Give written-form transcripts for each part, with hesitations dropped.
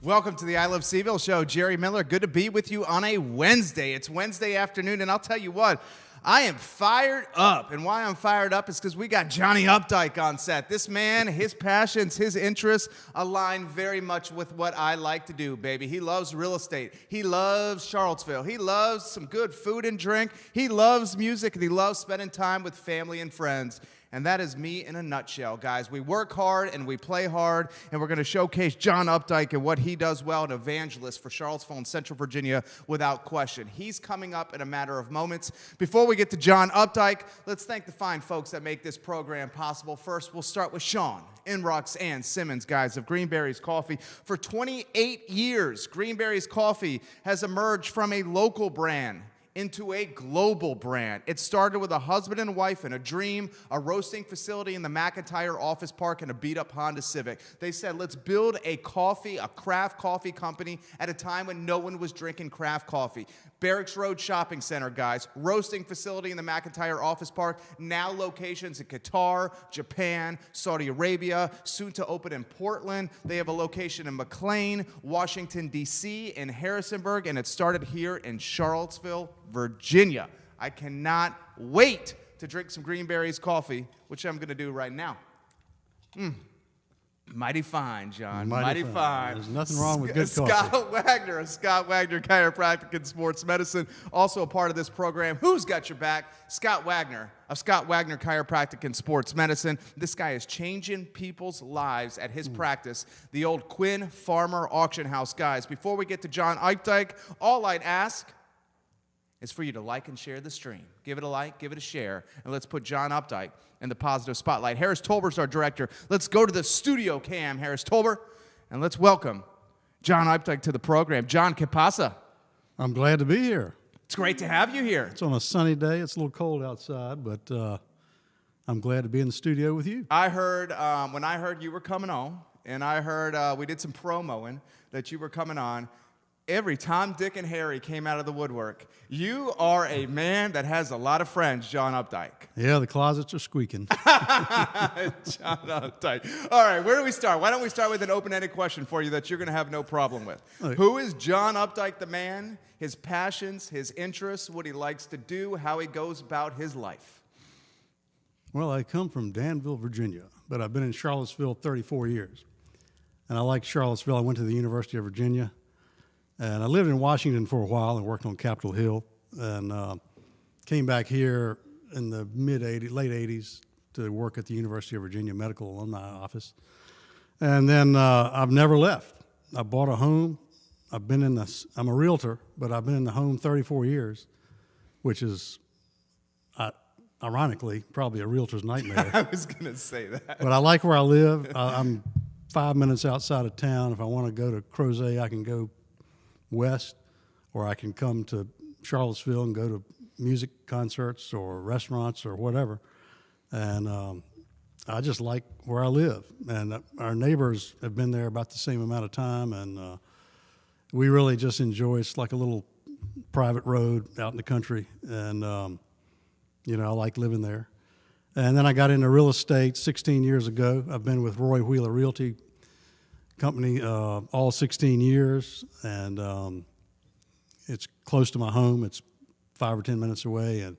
Welcome to the I Love CVille Show. Jerry Miller, good to be with you on a Wednesday. It's Wednesday afternoon, and I'll tell you what, I am fired up. And why I'm fired up is because we got Johnny Updike on set. This man, his passions, his interests align very much with what I like to do, baby. He loves real estate. He loves Charlottesville. He loves some good food and drink. He loves music, and he loves spending time with family and friends. And that is me in a nutshell, guys. We work hard and we play hard, and we're going to showcase John Updike and what he does well, an evangelist for Charlottesville and Central Virginia without question. He's coming up in a matter of moments. Before we get to John Updike, let's thank the fine folks that make this program possible. First, we'll start with Sean and Roxanne Simmons, guys, of Greenberry's Coffee. For 28 years, Greenberry's Coffee has emerged from a local brand into a global brand. It started with a husband and wife and a dream, a roasting facility in the McIntyre Office Park, and a beat-up Honda Civic. They said, let's build a craft coffee company at a time when no one was drinking craft coffee. Barracks Road Shopping Center, guys. Roasting facility in the McIntyre Office Park. Now locations in Qatar, Japan, Saudi Arabia, soon to open in Portland. They have a location in McLean, Washington, D.C., in Harrisonburg, and it started here in Charlottesville, Virginia. I cannot wait to drink some Greenberry's coffee, which I'm going to do right now. Mighty fine, John. Mighty fine. There's nothing wrong with good coffee. Scott Wagner of Scott Wagner Chiropractic and Sports Medicine, also a part of this program. Who's got your back? Scott Wagner of Scott Wagner Chiropractic and Sports Medicine. This guy is changing people's lives at his practice, the old Quinn Farmer Auction House. Guys, before we get to John Updike, all I'd ask is for you to like and share the stream. Give it a like, give it a share, and let's put John Updike in the positive spotlight. Harris Tolbert's our director. Let's go to the studio cam, Harris Tolbert, and let's welcome John Updike to the program. John, que pasa? I'm glad to be here. It's great to have you here. It's on a sunny day. It's a little cold outside, but I'm glad to be in the studio with you. I heard, when I heard you were coming on, and I heard we did some promoing that you were coming on, every Tom, Dick, and Harry came out of the woodwork. You are a man that has a lot of friends, John Updike. Yeah, the closets are squeaking. John Updike. All right, where do we start? Why don't we start with an open-ended question for you that you're going to have no problem with. Okay. Who is John Updike the man, his passions, his interests, what he likes to do, how he goes about his life? Well, I come from Danville, Virginia, but I've been in Charlottesville 34 years. And I like Charlottesville. I went to the University of Virginia. And I lived in Washington for a while and worked on Capitol Hill, and came back here in the late 80s to work at the University of Virginia Medical Alumni Office. And then I've never left. I bought a home. I'm a realtor, but I've been in the home 34 years, which is, ironically, probably a realtor's nightmare. I was going to say that. But I like where I live. I'm 5 minutes outside of town. If I want to go to Crozet, I can go west, or I can come to Charlottesville and go to music concerts or restaurants or whatever. And I just like where I live. And our neighbors have been there about the same amount of time, and we really just enjoy it. It's like a little private road out in the country, and I like living there. And then I got into real estate 16 years ago. I've been with Roy Wheeler Realty Company all 16 years, and it's close to my home. It's 5 or 10 minutes away, and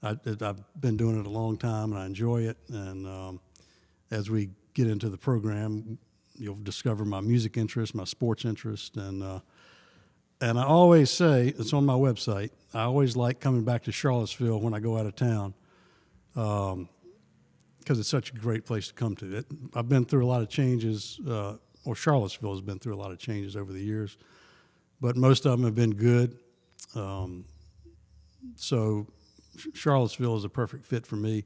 I've been doing it a long time, and I enjoy it. And as we get into the program, you'll discover my music interest, my sports interest, and I always say, it's on my website, I always like coming back to Charlottesville when I go out of town, because it's such a great place to come to. I've been through a lot of changes, or Charlottesville has been through a lot of changes over the years, but most of them have been good. So Charlottesville is a perfect fit for me,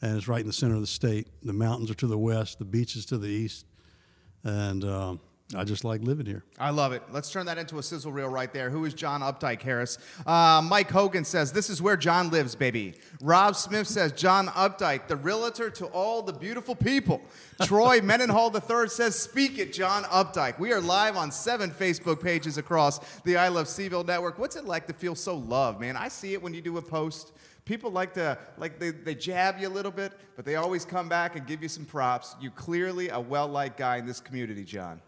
and it's right in the center of the state. The mountains are to the west, the beaches to the east, and I just like living here. I love it. Let's turn that into a sizzle reel right there. Who is John Updike, Harris? Mike Hogan says, this is where John lives, baby. Rob Smith says, John Updike, the realtor to all the beautiful people. Troy Mendenhall III says, speak it, John Updike. We are live on 7 Facebook pages across the I Love CVille network. What's it like to feel so loved, man? I see it when you do a post. People they jab you a little bit, but they always come back and give you some props. You're clearly a well-liked guy in this community, John.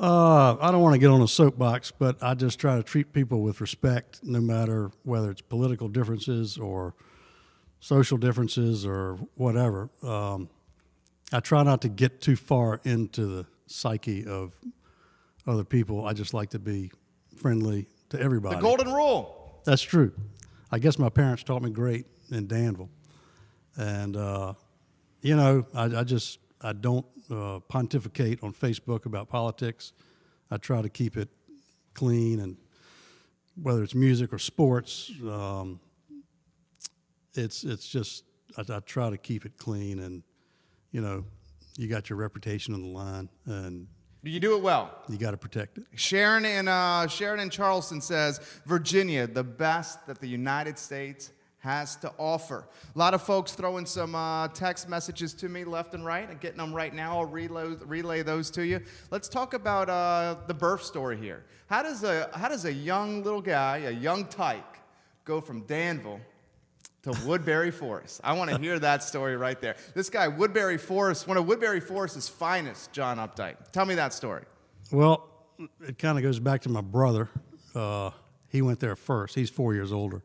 I don't want to get on a soapbox, but I just try to treat people with respect, no matter whether it's political differences or social differences or whatever. I try not to get too far into the psyche of other people. I just like to be friendly to everybody. The golden rule. That's true. I guess my parents taught me great in Danville. And, you know, I don't pontificate on Facebook about politics. I try to keep it clean, and whether it's music or sports, it's just I try to keep it clean, and you know, you got your reputation on the line, and you do it well. You got to protect it. Sharon in Charleston says, Virginia, the best that the United States has to offer. A lot of folks throwing some text messages to me left and right. I'm getting them right now. I'll relay those to you. Let's talk about the birth story here. How does a young little guy, a young tyke, go from Danville to Woodberry Forest? I want to hear that story right there. This guy, Woodberry Forest, one of Woodberry Forest's finest, John Updike. Tell me that story. Well, it kind of goes back to my brother. He went there first. He's 4 years older.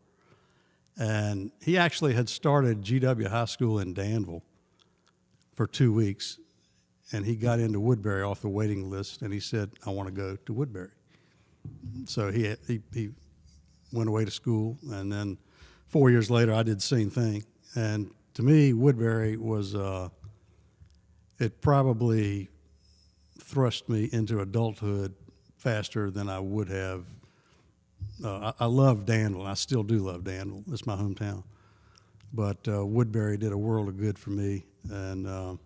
And he actually had started GW High School in Danville for 2 weeks, and he got into Woodberry off the waiting list, and he said, I want to go to Woodberry. So he went away to school, and then 4 years later, I did the same thing. And to me, Woodberry was, it probably thrust me into adulthood faster than I would have. I love Danville, and I still do love Danville. It's my hometown. But Woodberry did a world of good for me, and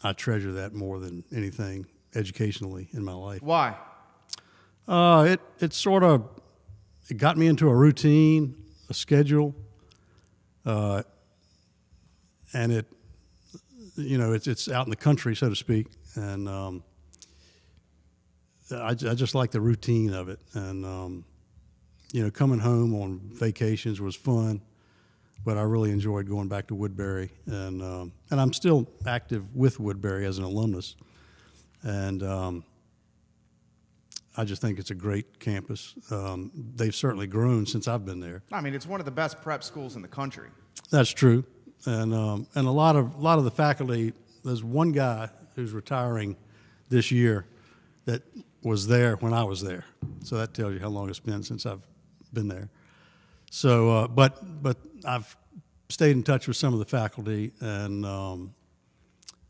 I treasure that more than anything educationally in my life. Why? It got me into a routine, a schedule, and it's out in the country, so to speak, and I just like the routine of it, and coming home on vacations was fun, but I really enjoyed going back to Woodberry, and I'm still active with Woodberry as an alumnus, and I just think it's a great campus. They've certainly grown since I've been there. I mean, it's one of the best prep schools in the country. That's true, and a lot of the faculty. There's one guy who's retiring this year that was there when I was there, so that tells you how long it's been since I've been there. So, but I've stayed in touch with some of the faculty, and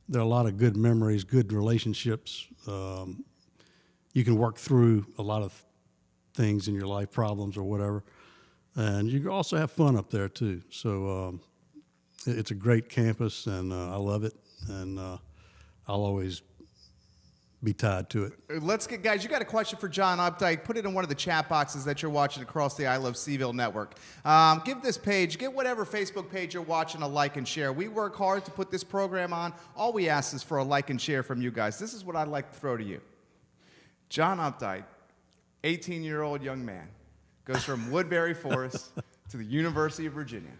there are a lot of good memories, good relationships. You can work through a lot of things in your life, problems or whatever, and you can also have fun up there too. So it's a great campus, and I love it, and I'll always be tied to it. Let's get, guys, you got a question for John Updike, put it in one of the chat boxes that you're watching across the I Love CVille network. Give this page, get whatever Facebook page you're watching a like and share. We work hard to put this program on. All we ask is for a like and share from you guys. This is what I'd like to throw to you. John Updike, 18-year-old young man, goes from Woodberry Forest to the University of Virginia.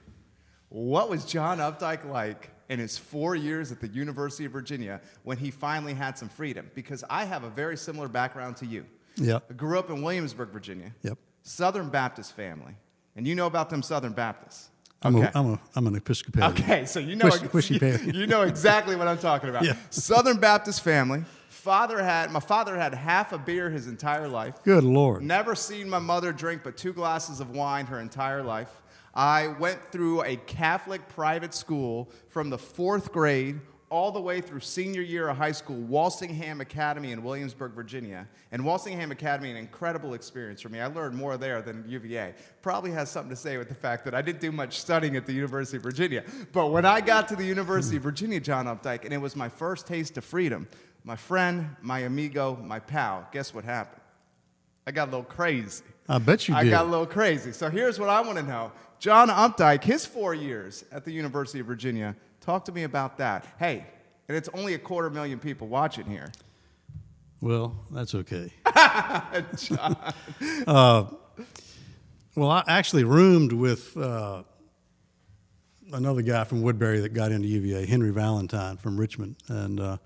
What was John Updike like in his 4 years at the University of Virginia when he finally had some freedom? Because I have a very similar background to you. Yep. I grew up in Williamsburg, Virginia. Yep. Southern Baptist family. And you know about them Southern Baptists. I'm Okay. an Episcopalian. Okay, so you know, you know exactly what I'm talking about. Yeah. Southern Baptist family. My father had half a beer his entire life. Good Lord. Never seen my mother drink but 2 glasses of wine her entire life. I went through a Catholic private school from the 4th grade all the way through senior year of high school, Walsingham Academy in Williamsburg, Virginia. And Walsingham Academy, an incredible experience for me. I learned more there than UVA. Probably has something to say with the fact that I didn't do much studying at the University of Virginia. But when I got to the University of Virginia, John Updike, and it was my first taste of freedom, my friend, my amigo, my pal, guess what happened? I got a little crazy. I bet you did. I got a little crazy. So here's what I want to know. John Updike, his 4 years at the University of Virginia, talk to me about that. Hey, and it's only 250,000 people watching here. Well, that's okay. John. Well, I actually roomed with another guy from Woodberry that got into UVA, Henry Valentine from Richmond, and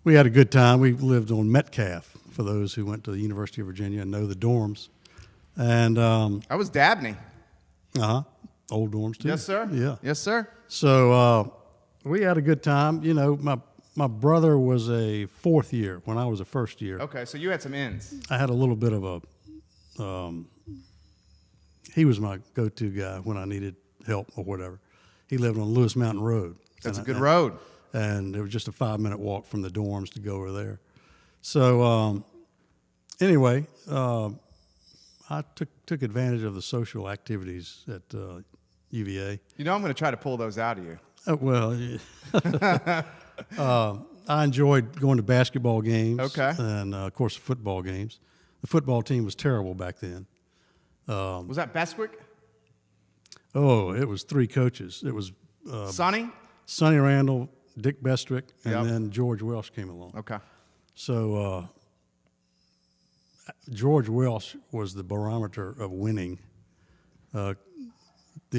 We had a good time. We lived on Metcalf, for those who went to the University of Virginia and know the dorms. And I was Dabney. Old dorms too. Yes, sir. Yeah. Yes, sir. So we had a good time. You know, my brother was a fourth year when I was a first year. Okay, so you had some ins. I had a little bit of a. He was my go-to guy when I needed help or whatever. He lived on Lewis Mountain Road. That's a good road. And it was just a 5-minute walk from the dorms to go over there. So anyway, I took advantage of the social activities at UVA. You know, I'm going to try to pull those out of you. I enjoyed going to basketball games. Okay. And, of course, football games. The football team was terrible back then. Was that Bestwick? Oh, it was 3 coaches. It was Sonny Randall, Dick Bestwick, and Yep. then George Welsh came along. Okay. So George Welsh was the barometer of winning. The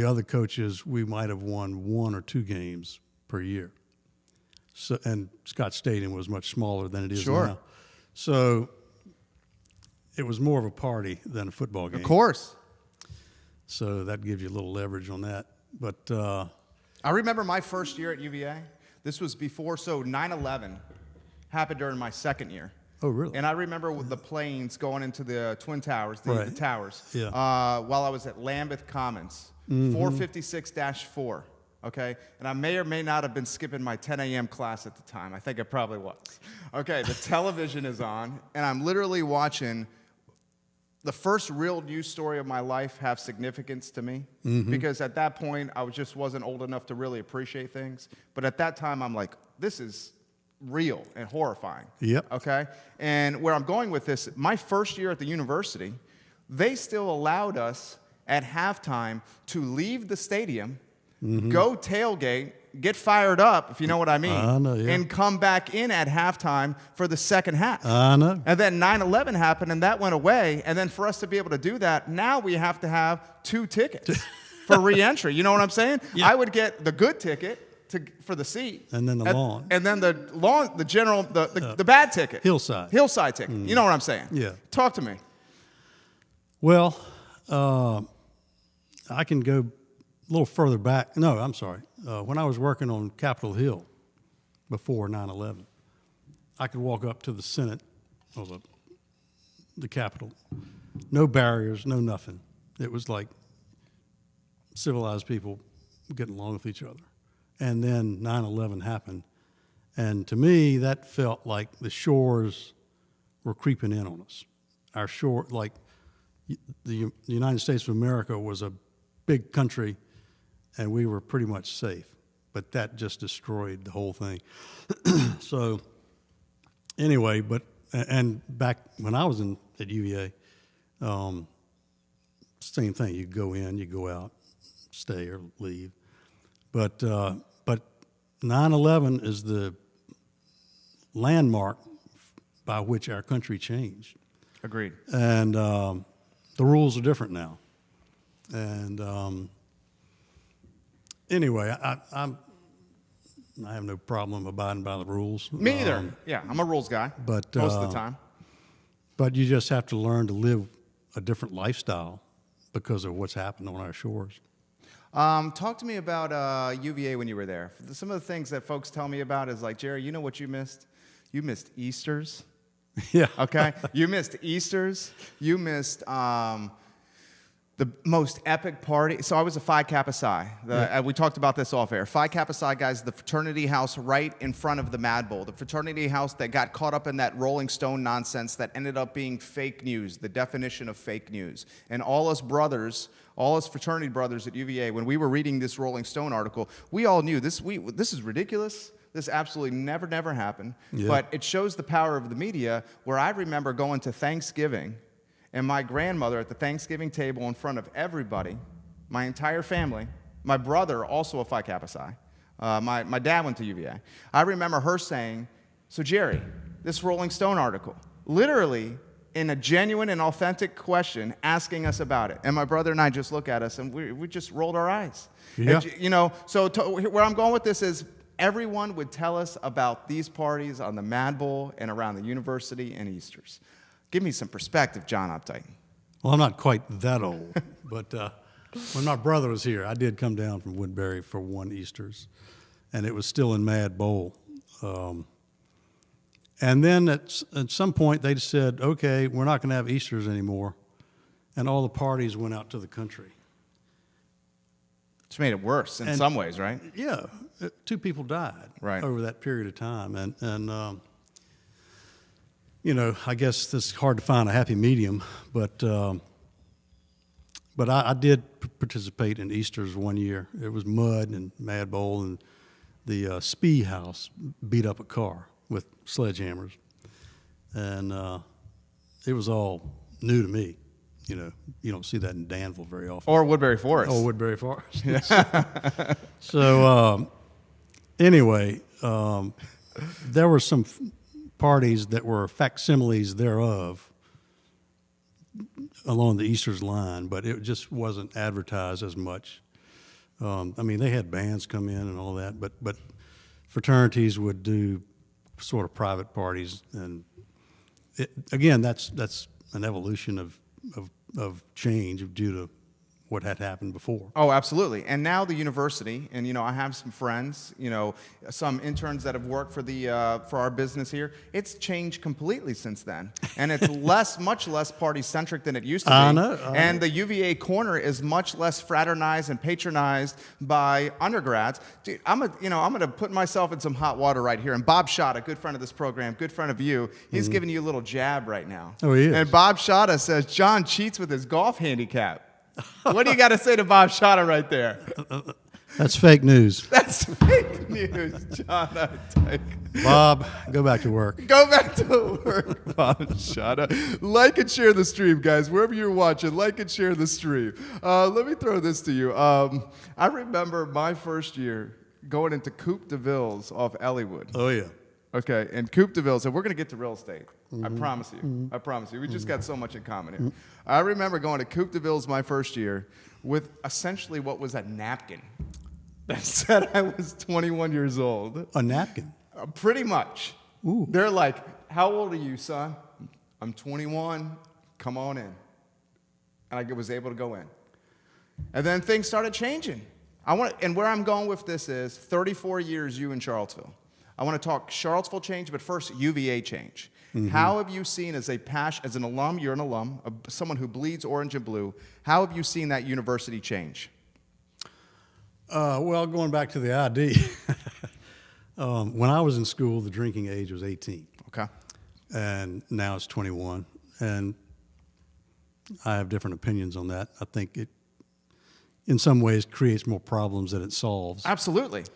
other coaches, we might have won 1 or 2 games per year. So, and Scott Stadium was much smaller than it is Sure. now. So it was more of a party than a football game. Of course. So that gives you a little leverage on that. But I remember my first year at UVA. This was before, so 9/11 happened during my second year. oh, really? And I remember with the planes going into the Twin Towers, the Right. towers, Yeah. while I was at Lambeth Commons, 456-4, okay? And I may or may not have been skipping my 10 a.m. class at the time. I think I probably was. Okay, the television is on, and I'm literally watching the first real news story of my life have significance to me, because at that point, I just wasn't old enough to really appreciate things. But at that time, I'm like, this is real and horrifying. Yep. Okay? And where I'm going with this, my first year at the university, they still allowed us at halftime to leave the stadium, go tailgate, get fired up, if you know what I mean, I know, yeah. and come back in at halftime for the second half. I know. And then 9/11 happened, and that went away. And then for us to be able to do that, now we have to have 2 tickets for re-entry. You know what I'm saying? Yeah. I would get the good ticket for the seat. And then the lawn. And then the lawn, the general, the bad ticket. Hillside. Hillside ticket. You know what I'm saying? Yeah. Talk to me. Well, I can go a little further back. No, I'm sorry. When I was working on Capitol Hill before 9/11, I could walk up to the Senate or the Capitol. No barriers, no nothing. It was like civilized people getting along with each other. And then 9/11 happened. And to me, that felt like the shores were creeping in on us. Our shore, like the United States of America was a big country, and we were pretty much safe. But that just destroyed the whole thing. So anyway, and back when I was at UVA, same thing. You go in, you go out, stay or leave. But 9/11 is the landmark by which our country changed. Agreed. And the rules are different now. And anyway, I have no problem abiding by the rules. Me either. Yeah, I'm a rules guy. But most of the time. But you just have to learn to live a different lifestyle because of what's happened on our shores. Talk to me about UVA when you were there. Some of the things that folks tell me about is like, Jerry, you know what you missed? You missed Easters. Yeah. Okay? You missed Easters. You missed the most epic party. So I was a Phi Kappa Psi. We talked about this off air. Phi Kappa Psi, guys, the fraternity house right in front of the Mad Bowl. The fraternity house that got caught up in that Rolling Stone nonsense that ended up being fake news, the definition of fake news. And all us brothers, all us fraternity brothers at UVA, when we were reading this Rolling Stone article, we all knew this is ridiculous. This absolutely never happened. Yeah. But it shows the power of the media, where I remember going to Thanksgiving and my grandmother at the Thanksgiving table in front of everybody, my entire family, my brother, also a Phi Kappa Psi. My dad went to UVA. I remember her saying, so Jerry, this Rolling Stone article, literally in a genuine and authentic question, asking us about it. And my brother and I just look at us and we just rolled our eyes. Yeah. And, you know, so where I'm going with this is, everyone would tell us about these parties on the Mad Bowl and around the university and Easters. Give me some perspective, John Updike. Well, I'm not quite that old, but when my brother was here, I did come down from Woodberry for one Easters, and it was still in Mad Bowl. And then at some point, they said, okay, we're not going to have Easters anymore, and all the parties went out to the country. Which made it worse in some ways, right? Yeah. 2 people died over that period of time. And you know, I guess it's hard to find a happy medium, but I did participate in Easters one year. It was mud and Mad Bowl, and the Spee House beat up a car with sledgehammers. And it was all new to me. You know, you don't see that in Danville very often. Or Woodberry Forest. Oh, Woodberry Forest. Yeah. So anyway, there were some parties that were facsimiles thereof along the Easters line, but it just wasn't advertised as much. I mean, they had bands come in and all that, but fraternities would do sort of private parties, and again, that's an evolution of change due to what had happened before. Oh, absolutely. And now the university, and you know, I have some friends, you know, some interns that have worked for for our business here. It's changed completely since then, and it's much less party centric than it used to be. I know. And the UVA corner is much less fraternized and patronized by undergrads. Dude, I'm gonna put myself in some hot water right here. And Bob Shot, a good friend of this program, good friend of you, he's giving you a little jab right now. Oh, he is. And Bob Shata says John cheats with his golf handicap. What do you got to say to Bob Shata right there? That's fake news. That's fake news, John Updike. Bob, go back to work. Go back to work, Bob Shata. Like and share the stream, guys. Wherever you're watching, like and share the stream. Let me throw this to you. I remember my first year going into Coupe de Villes off Elliewood. Oh, yeah. Okay, and Coupe de Villes, and we're going to get to real estate. I promise you. I promise you. We just got so much in common here. I remember going to Coupe de Villes my first year with essentially what was a napkin that said I was 21 years old. A napkin? Pretty much. Ooh. They're like, how old are you, son? I'm 21. Come on in. And I was able to go in. And then things started changing. And where I'm going with this is 34 years you in Charlottesville. I want to talk Charlottesville change, but first UVA change. How have you seen as an alum, you're an alum, someone who bleeds orange and blue, how have you seen that university change? Well, going back to the ID, when I was in school, the drinking age was 18. Okay. And now it's 21. And I have different opinions on that. I think it, in some ways, creates more problems than it solves. Absolutely.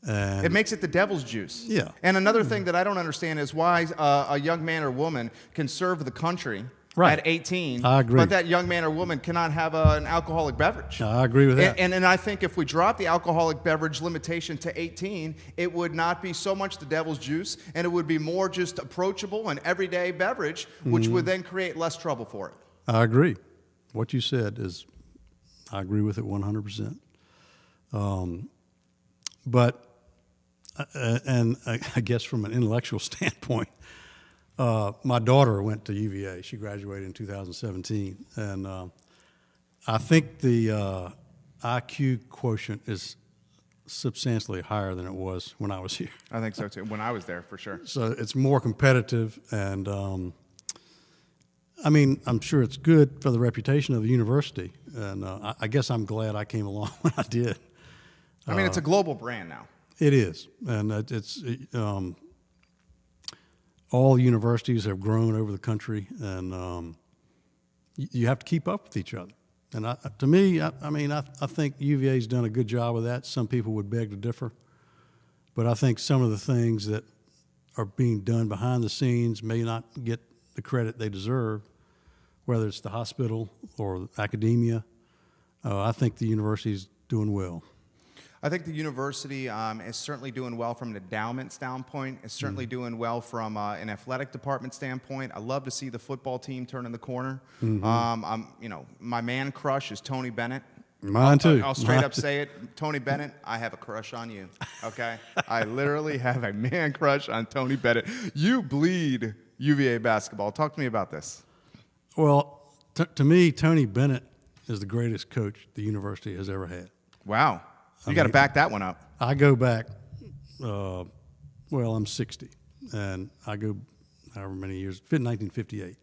It makes it the devil's juice. Yeah. And another thing that I don't understand is why a young man or woman can serve the country at 18. I agree. But that young man or woman cannot have an alcoholic beverage. I agree with that. And I think if we drop the alcoholic beverage limitation to 18, it would not be so much the devil's juice, and it would be more just approachable and everyday beverage, which would then create less trouble for it. I agree. What you said is, I agree with it 100%. But and I guess from an intellectual standpoint, my daughter went to UVA. She graduated in 2017. And I think the IQ quotient is substantially higher than it was when I was here. I think so, too. When I was there, for sure. So it's more competitive. And, I mean, I'm sure it's good for the reputation of the university. And I guess I'm glad I came along when I did. I mean, it's a global brand now. It is, and it's all universities have grown over the country, and you have to keep up with each other. And to me, I think UVA's done a good job of that. Some people would beg to differ, but I think some of the things that are being done behind the scenes may not get the credit they deserve, whether it's the hospital or academia. I think the university's doing well. I think the university is certainly doing well from an endowment standpoint. It's certainly doing well from an athletic department standpoint. I love to see the football team turning the corner. My man crush is Tony Bennett. Mine too. I'll straight up say it. Tony Bennett, I have a crush on you. Okay? I literally have a man crush on Tony Bennett. You bleed UVA basketball. Talk to me about this. Well, to me, Tony Bennett is the greatest coach the university has ever had. Wow. You got to back that one up. I go back, I'm 60, and I go however many years, 1958.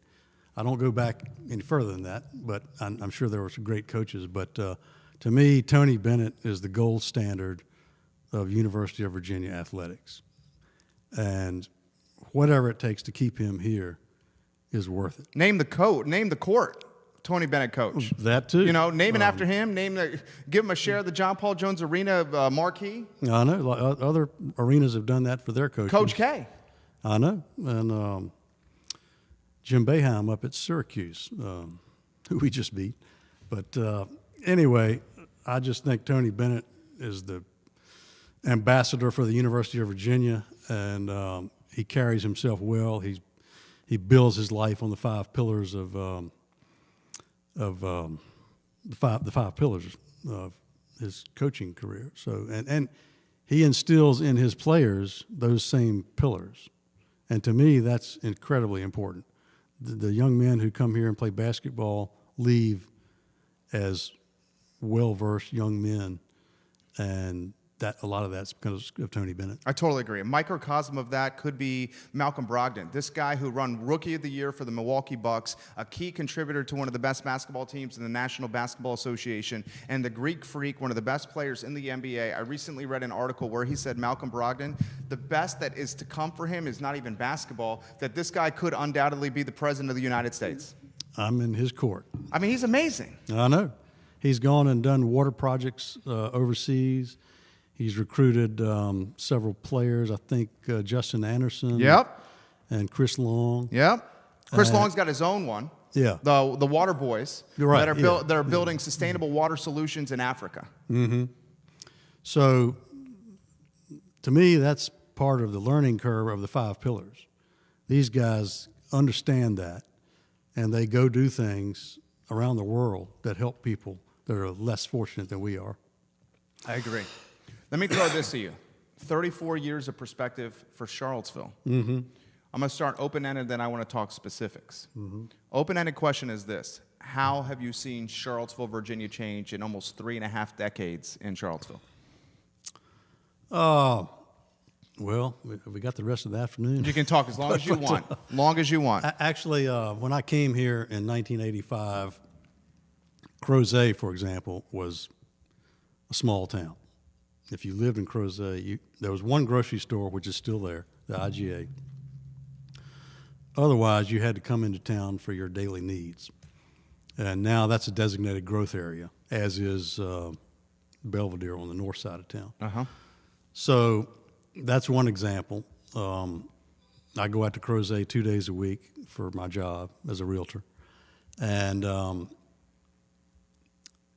I don't go back any further than that, but I'm sure there were some great coaches. But to me, Tony Bennett is the gold standard of University of Virginia athletics. And whatever it takes to keep him here is worth it. Name the court. Tony Bennett coach. That too. You know, name it after him. Give him a share of the John Paul Jones Arena marquee. I know. Other arenas have done that for their coaches. Coach K. I know. And Jim Boeheim up at Syracuse, who we just beat. But anyway, I just think Tony Bennett is the ambassador for the University of Virginia, and he carries himself well. He builds his life on the 5 pillars of the five pillars of his coaching career. So and he instills in his players those same pillars, and to me that's incredibly important. The young men who come here and play basketball leave as well-versed young men, and a lot of that's because of Tony Bennett. I totally agree. A microcosm of that could be Malcolm Brogdon, this guy who won Rookie of the Year for the Milwaukee Bucks, a key contributor to one of the best basketball teams in the National Basketball Association, and the Greek Freak, one of the best players in the NBA. I recently read an article where he said Malcolm Brogdon, the best that is to come for him is not even basketball, that this guy could undoubtedly be the president of the United States. I'm in his court. I mean, he's amazing. I know. He's gone and done water projects overseas. He's recruited several players. I think Justin Anderson. Yep. And Chris Long. Yep. Chris Long's got his own one. Yeah. The Water Boys. You're right. That are building sustainable water solutions in Africa. Mm-hmm. So, to me, that's part of the learning curve of the 5 pillars. These guys understand that, and they go do things around the world that help people that are less fortunate than we are. I agree. Let me throw this to you. 34 years of perspective for Charlottesville. Mm-hmm. I'm going to start open-ended, then I want to talk specifics. Mm-hmm. Open-ended question is this. How have you seen Charlottesville, Virginia change in almost 3.5 decades in Charlottesville? Well, we got the rest of the afternoon. You can talk as long as you want. Long as you want. Actually, when I came here in 1985, Crozet, for example, was a small town. If you lived in Crozet, there was one grocery store, which is still there, the IGA. Otherwise, you had to come into town for your daily needs. And now that's a designated growth area, as is Belvedere on the north side of town. Uh-huh. So that's one example. I go out to Crozet 2 days a week for my job as a realtor. And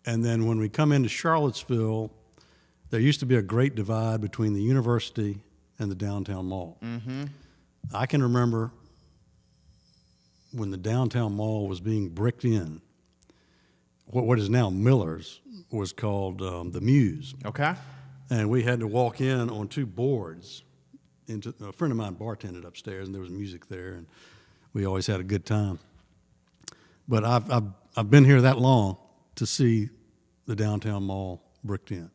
then when we come into Charlottesville, there used to be a great divide between the university and the downtown mall. Mm-hmm. I can remember when the downtown mall was being bricked in, what is now Miller's was called the Muse. Okay. And we had to walk in on 2 boards. A friend of mine bartended upstairs, and there was music there, and we always had a good time. But I've been here that long to see the downtown mall bricked in.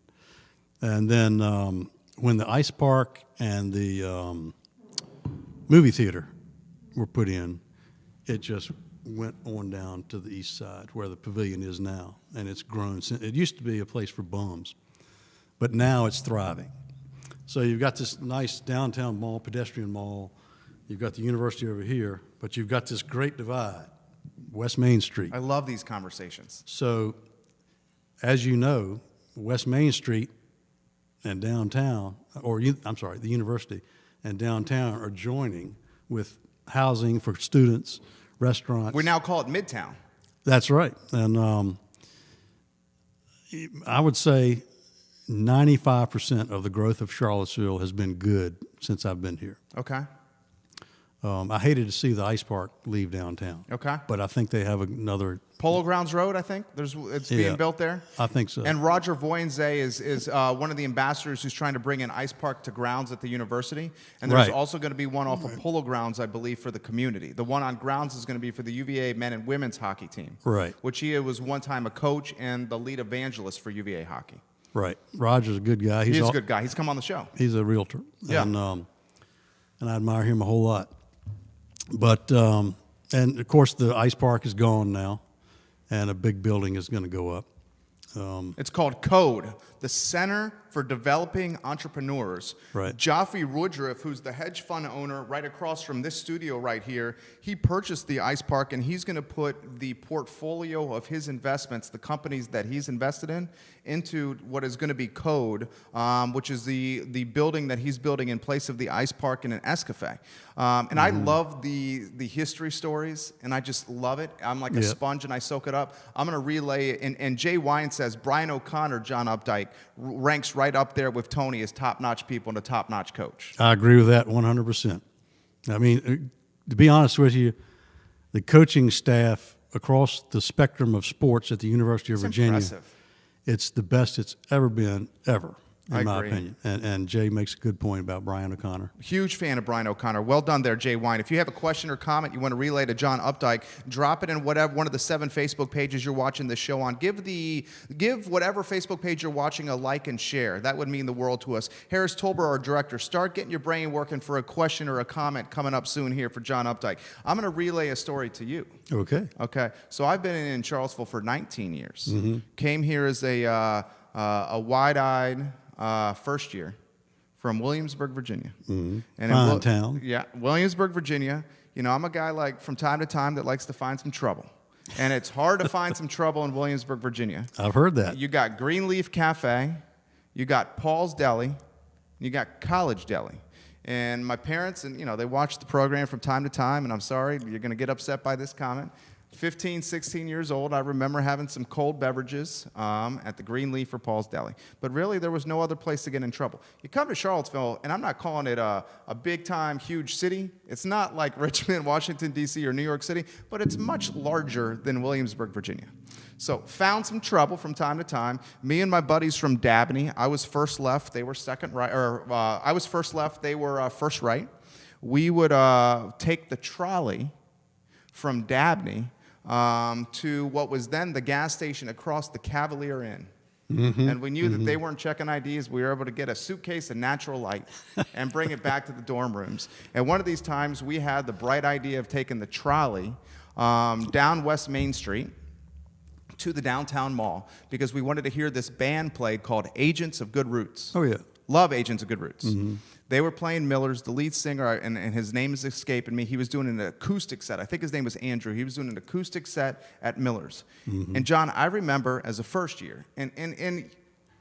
And then when the ice park and the movie theater were put in, it just went on down to the east side where the pavilion is now, and it's grown. It used to be a place for bums, but now it's thriving. So you've got this nice downtown mall, pedestrian mall. You've got the university over here, but you've got this great divide, West Main Street. I love these conversations. So, as you know, West Main Street and downtown, the university and downtown are joining with housing for students, restaurants. We now call it Midtown. That's right. And I would say 95% of the growth of Charlottesville has been good since I've been here. Okay. I hated to see the ice park leave downtown. Okay. But I think they have another. Polo Grounds Road, I think it's being built there. I think so. And Roger Voyenze is one of the ambassadors who's trying to bring an ice park to grounds at the university. And there's also going to be one off of Polo Grounds, I believe, for the community. The one on grounds is going to be for the UVA men and women's hockey team. Right. Which he was one time a coach and the lead evangelist for UVA hockey. Right. Roger's a good guy. He's a good guy. He's come on the show. He's a realtor. Yeah. And I admire him a whole lot. But, and of course, the ice park is gone now, and a big building is going to go up. It's called CODE, the Center for Developing Entrepreneurs. Right. Joffrey Woodruff, who's the hedge fund owner right across from this studio right here, he purchased the ice park, and he's going to put the portfolio of his investments, the companies that he's invested in, into what is going to be CODE, which is the building that he's building in place of the ice park and an Escafé. And I love the history stories, and I just love it. I'm like a sponge, and I soak it up. I'm going to relay it. And Jay Wine says Brian O'Connor, John Updike, ranks right up there with Tony as top-notch people and a top-notch coach. I agree with that 100%. I mean, to be honest with you, the coaching staff across the spectrum of sports at the University of Virginia, it's the best it's ever been, ever. In my opinion. And Jay makes a good point about Brian O'Connor. Huge fan of Brian O'Connor. Well done there, Jay Wine. If you have a question or comment you want to relay to John Updike, drop it in one of the 7 Facebook pages you're watching this show on. Give whatever Facebook page you're watching a like and share. That would mean the world to us. Harris Tolbert, our director, start getting your brain working for a question or a comment coming up soon here for John Updike. I'm going to relay a story to you. Okay. Okay. So I've been in Charlottesville for 19 years. Came here as a wide-eyed first year from Williamsburg, Virginia. And fine town. Yeah, Williamsburg, Virginia. You know, I'm a guy like from time to time that likes to find some trouble. And it's hard to find some trouble in Williamsburg, Virginia. I've heard that. You got Greenleaf Cafe, you got Paul's Deli, you got College Deli. And my parents, and they watch the program from time to time, and I'm sorry, you're going to get upset by this comment. 15, 16 years old, I remember having some cold beverages at the Greenleaf or Paul's Deli. But really, there was no other place to get in trouble. You come to Charlottesville, and I'm not calling it a big-time, huge city. It's not like Richmond, Washington, D.C., or New York City, but it's much larger than Williamsburg, Virginia. So found some trouble from time to time. Me and my buddies from Dabney, I was first left. They were second right. I was first left. They were first right. We would take the trolley from Dabney to what was then the gas station across the Cavalier Inn. And we knew that they weren't checking IDs. We were able to get a suitcase of natural light and bring it back to the dorm rooms. And one of these times, we had the bright idea of taking the trolley down West Main Street to the downtown mall because we wanted to hear this band play called Agents of Good Roots. Oh, yeah. Love Agents of Good Roots. They were playing Miller's, the lead singer, and his name is escaping me. He was doing an acoustic set. I think his name was Andrew. He was doing an acoustic set at Miller's. And John, I remember as a first year, and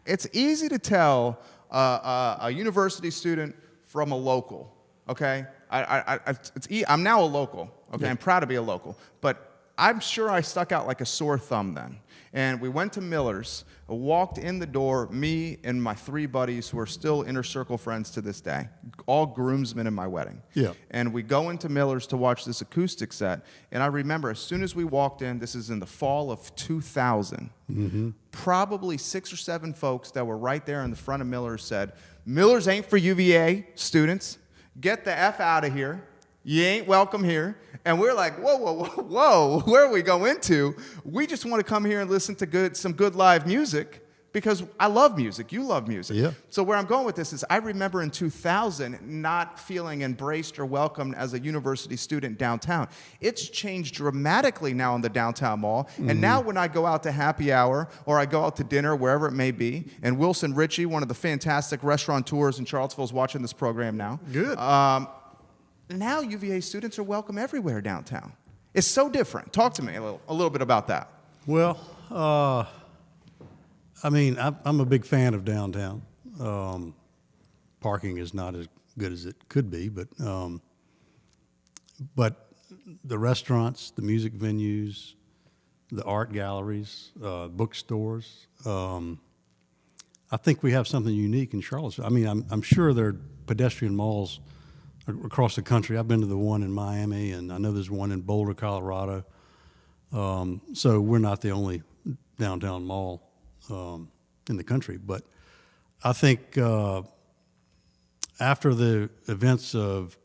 it's easy to tell a university student from a local, okay? I'm now a local, okay? Yeah. I'm proud to be a local, but I'm sure I stuck out like a sore thumb then. And we went to Miller's, walked in the door, me and my 3 buddies who are still inner circle friends to this day, all groomsmen in my wedding. Yeah. And we go into Miller's to watch this acoustic set. And I remember as soon as we walked in, this is in the fall of 2000, probably 6 or 7 folks that were right there in the front of Miller's said, "Miller's ain't for UVA students. Get the F out of here. You ain't welcome here." And we're like, whoa, whoa, whoa, whoa, where are we going to? We just want to come here and listen to some good live music because I love music. You love music. Yeah. So where I'm going with this is I remember in 2000 not feeling embraced or welcomed as a university student downtown. It's changed dramatically now in the downtown mall. And now when I go out to happy hour or I go out to dinner, wherever it may be, and Wilson Ritchie, one of the fantastic restaurateurs in Charlottesville, is watching this program now. Good. Now UVA students are welcome everywhere downtown. It's so different. Talk to me a little bit about that. Well, I mean, I'm a big fan of downtown. Parking is not as good as it could be, but the restaurants, the music venues, the art galleries, bookstores, I think we have something unique in Charlottesville. I mean, I'm sure there are pedestrian malls across the country. I've been to the one in Miami, and I know there's one in Boulder, Colorado. So we're not the only downtown mall in the country. But I think after the events of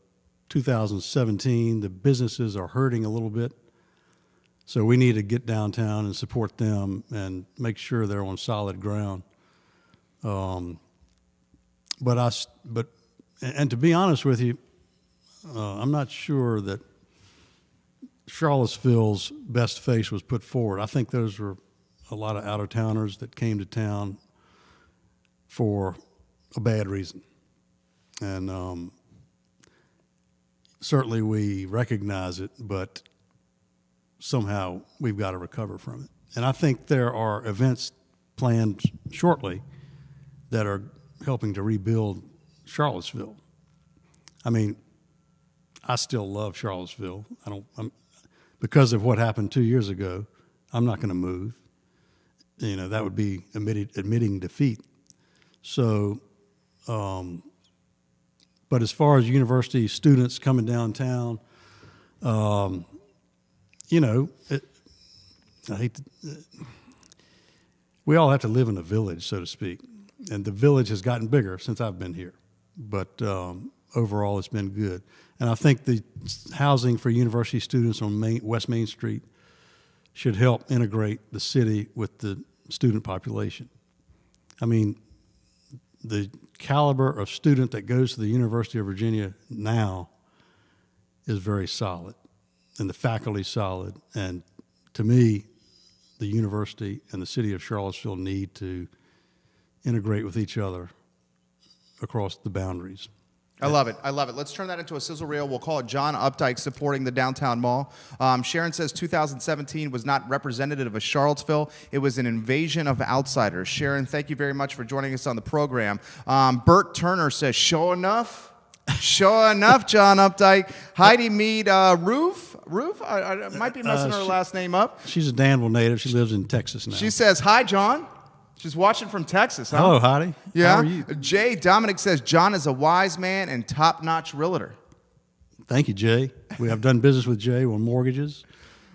2017, the businesses are hurting a little bit. So we need to get downtown and support them and make sure they're on solid ground. But to be honest with you, I'm not sure that Charlottesville's best face was put forward. I think those were a lot of out-of-towners that came to town for a bad reason. And certainly we recognize it, but somehow we've got to recover from it. And I think there are events planned shortly that are helping to rebuild Charlottesville. I mean, I still love Charlottesville. Because of what happened 2 years ago, I'm not going to move. You know, that would be admitting defeat. So, but as far as university students coming downtown, you know, we all have to live in a village, so to speak. And the village has gotten bigger since I've been here. But overall, it's been good. And I think the housing for university students on West Main Street should help integrate the city with the student population. I mean, the caliber of student that goes to the University of Virginia now is very solid, and the faculty solid. And to me, the university and the city of Charlottesville need to integrate with each other across the boundaries. I love it. I love it. Let's turn that into a sizzle reel. We'll call it John Updike supporting the downtown mall. Sharon says 2017 was not representative of Charlottesville. It was an invasion of outsiders. Sharon, thank you very much for joining us on the program. Bert Turner says, sure enough. Sure enough, John Updike. Heidi Mead, Roof? I might be messing her last name up. She's a Danville native. She lives in Texas now. She says, hi, John. She's watching from Texas, huh? Hello, Heidi. Yeah. How are you? Jay Dominic says, John is a wise man and top-notch realtor. Thank you, Jay. We have done business with Jay on mortgages.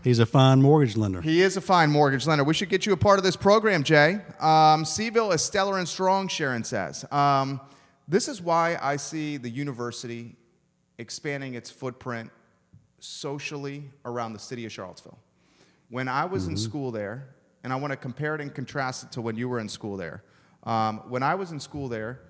He's a fine mortgage lender. He is a fine mortgage lender. We should get you a part of this program, Jay. CVille is stellar and strong, Sharon says. This is why I see the university expanding its footprint socially around the city of Charlottesville. When I was in school there, and I want to compare it and contrast it to when you were in school there. When I was in school there,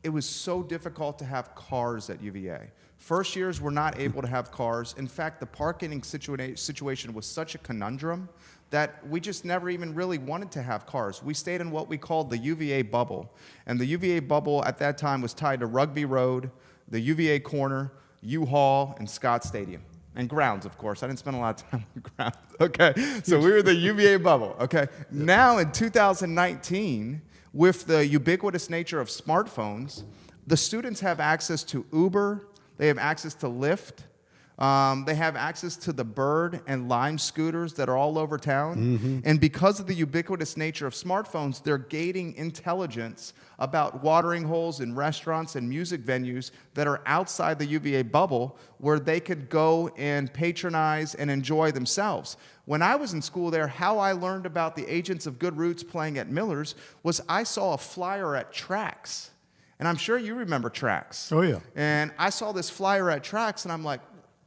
it was so difficult to have cars at UVA. First years were not able to have cars. In fact, the parking situation was such a conundrum that we just never even really wanted to have cars. We stayed in what we called the UVA Bubble. And the UVA Bubble at that time was tied to Rugby Road, the UVA Corner, U-Haul, and Scott Stadium. And grounds, of course. I didn't spend a lot of time on grounds. Okay, so we were the UVA Bubble. Okay, now in 2019, with the ubiquitous nature of smartphones, the students have access to Uber, they have access to Lyft, they have access to the Bird and Lime scooters that are all over town. And because of the ubiquitous nature of smartphones, they're gaining intelligence about watering holes in restaurants and music venues that are outside the UVA bubble where they could go and patronize and enjoy themselves. When I was in school there, how I learned about the Agents of Good Roots playing at Miller's was I saw a flyer at Trax. And I'm sure you remember Trax. Oh, yeah. And I saw this flyer at Trax, and I'm like,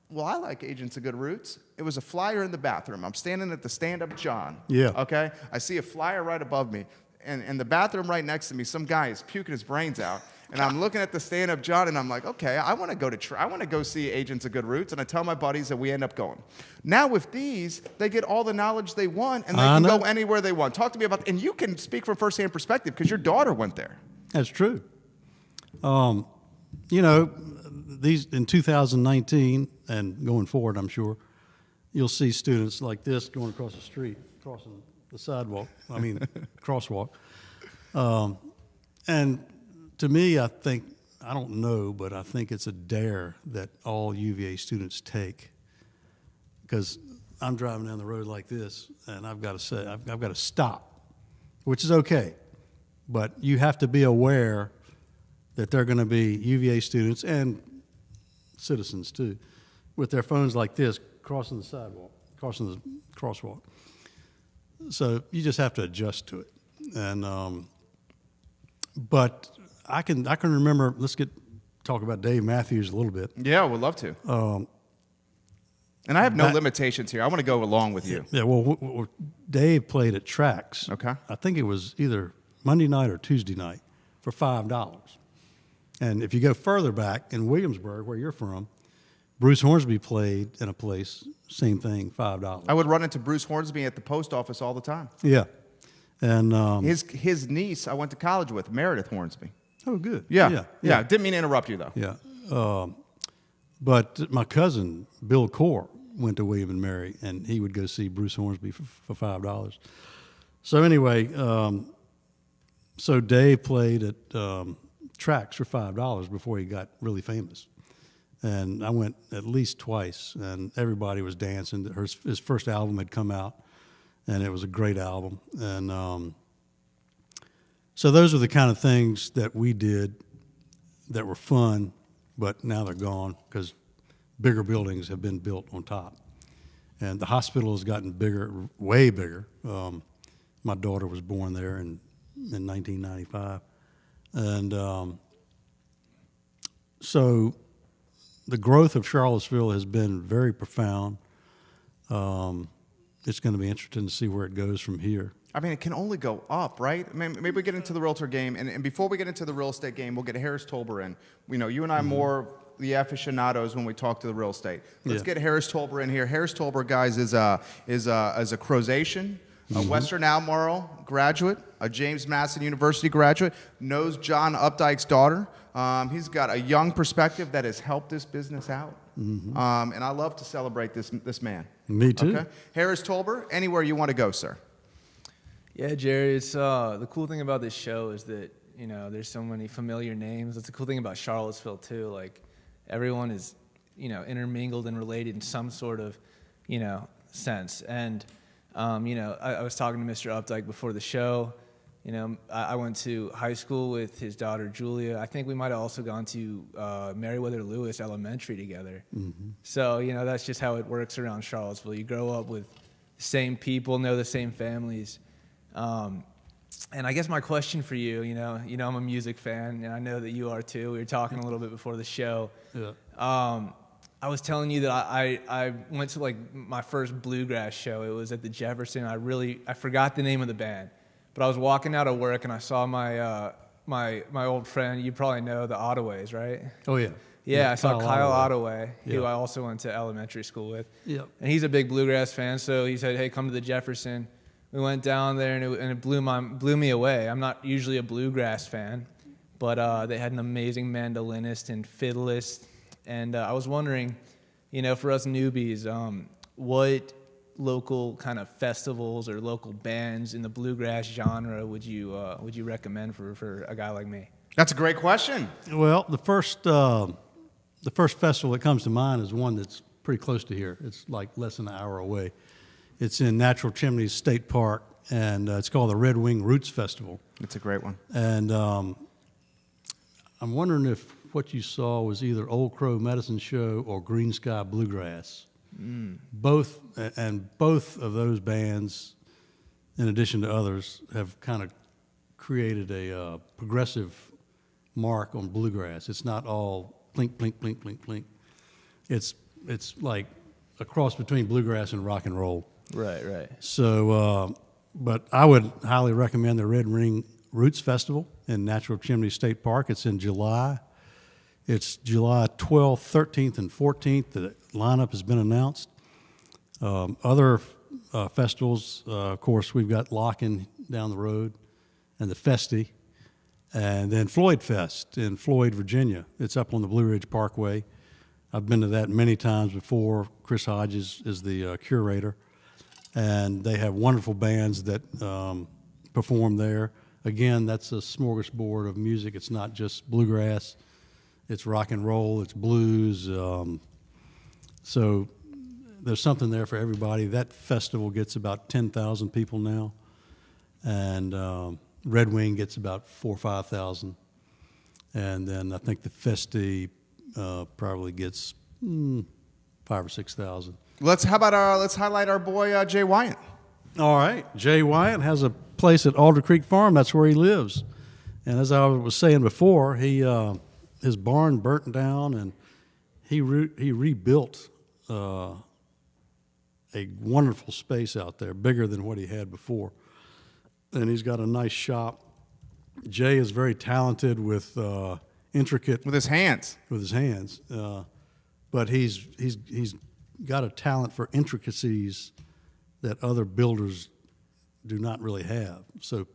well, I like Agents of Good Roots. It was a flyer in the bathroom. I'm standing at the stand-up John. Yeah. Okay? I see a flyer right above me. And in the bathroom right next to me, some guy is puking his brains out. And I'm looking at the stand-up John, and I'm like, okay, I want to go see Agents of Good Roots. And I tell my buddies that we end up going. Now with these, they get all the knowledge they want, and they can go anywhere they want. Talk to me about, and you can speak from firsthand perspective because your daughter went there. That's true. You know, these in 2019 and going forward, I'm sure you'll see students like this going across the street, crossing the sidewalk. I mean, crosswalk. And to me, I don't know, but I think it's a dare that all UVA students take, because I'm driving down the road like this, and I've got to stop, which is okay, but you have to be aware that they're going to be UVA students and citizens too, with their phones like this, crossing the sidewalk, crossing the crosswalk. So you just have to adjust to it. And but I can remember. Let's talk about Dave Matthews a little bit. Yeah, we'd love to. And I have no limitations here. I want to go along with you. Yeah, well, Dave played at Tracks. Okay. I think it was either Monday night or Tuesday night for $5. And if you go further back in Williamsburg, where you're from, Bruce Hornsby played in a place, same thing, $5. I would run into Bruce Hornsby at the post office all the time. Yeah. And his niece I went to college with, Meredith Hornsby. Oh, good. Yeah. Didn't mean to interrupt you, though. Yeah. But my cousin, Bill Core, went to William and Mary, and he would go see Bruce Hornsby for $5. So anyway, so Dave played at Tracks for $5 before he got really famous. And I went at least twice, and everybody was dancing. His first album had come out, and it was a great album. And so those are the kind of things that we did that were fun, but now they're gone because bigger buildings have been built on top. And the hospital has gotten bigger, way bigger. My daughter was born there in 1995. And so the growth of Charlottesville has been very profound. It's going to be interesting to see where it goes from here. I mean, it can only go up, right? I mean, maybe we get into the realtor game, and before we get into the real estate game, we'll get Harris Tolbert in. You know, you and I are more the aficionados when we talk to the real estate. Let's get Harris Tolbert in here. Harris Tolbert, guys, is a Crozatian, a Western Albemarle graduate, a James Madison University graduate, knows John Updike's daughter. He's got a young perspective that has helped this business out. And I love to celebrate this man. Me too. Okay? Harris Tolbert, anywhere you want to go, sir. Yeah, Jerry, it's the cool thing about this show is that, you know, there's so many familiar names. That's the cool thing about Charlottesville, too. Like, everyone is, you know, intermingled and related in some sort of, you know, sense. And, you know, I was talking to Mr. Updike before the show. You know, I went to high school with his daughter, Julia. I think we might have also gone to Meriwether Lewis Elementary together. So, you know, that's just how it works around Charlottesville. You grow up with the same people, know the same families. And I guess my question for you, you know, I'm a music fan, and I know that you are too. We were talking a little bit before the show. Yeah. I was telling you that I went to like my first bluegrass show. It was at the Jefferson. I forgot the name of the band, but I was walking out of work and I saw my my old friend. You probably know the Ottoways, right? Oh yeah. Yeah, I saw Kyle Ottaway, Yeah. who I also went to elementary school with. Yep. And he's a big bluegrass fan, so he said, "Hey, come to the Jefferson." We went down there, and it blew me away. I'm not usually a bluegrass fan, but they had an amazing mandolinist and fiddleist. And I was wondering, you know, for us newbies, what local kind of festivals or local bands in the bluegrass genre would you recommend for a guy like me? That's a great question. Well, the first festival that comes to mind is one that's pretty close to here. It's like less than an hour away. It's in Natural Chimneys State Park, and it's called the Red Wing Roots Festival. It's a great one. And I'm wondering if what you saw was either Old Crow Medicine Show or Green Sky Bluegrass. Both of those bands, in addition to others, have kind of created a progressive mark on bluegrass. It's not all plink, plink, plink, plink, plink. It's like a cross between bluegrass and rock and roll. Right. So, but I would highly recommend the Red Ring Roots Festival in Natural Chimney State Park. It's in July. It's July 12th, 13th, and 14th. The lineup has been announced. Other festivals, of course, we've got Lockin' down the road and the Festi, and then Floyd Fest in Floyd, Virginia. It's up on the Blue Ridge Parkway. I've been to that many times before. Chris Hodges is the curator, and they have wonderful bands that perform there. Again, that's a smorgasbord of music. It's not just bluegrass. It's rock and roll. It's blues. So there's something there for everybody. That festival gets about 10,000 people now, and Red Wing gets about 4,000 or 5,000. And then I think the Festi probably gets 5,000 or 6,000. Let's highlight our boy Jay Wyatt. All right, Jay Wyatt has a place at Alder Creek Farm. That's where he lives. And as I was saying before, his barn burnt down, and he rebuilt a wonderful space out there, bigger than what he had before. And he's got a nice shop. Jay is very talented with intricate With his hands. But he's got a talent for intricacies that other builders do not really have. So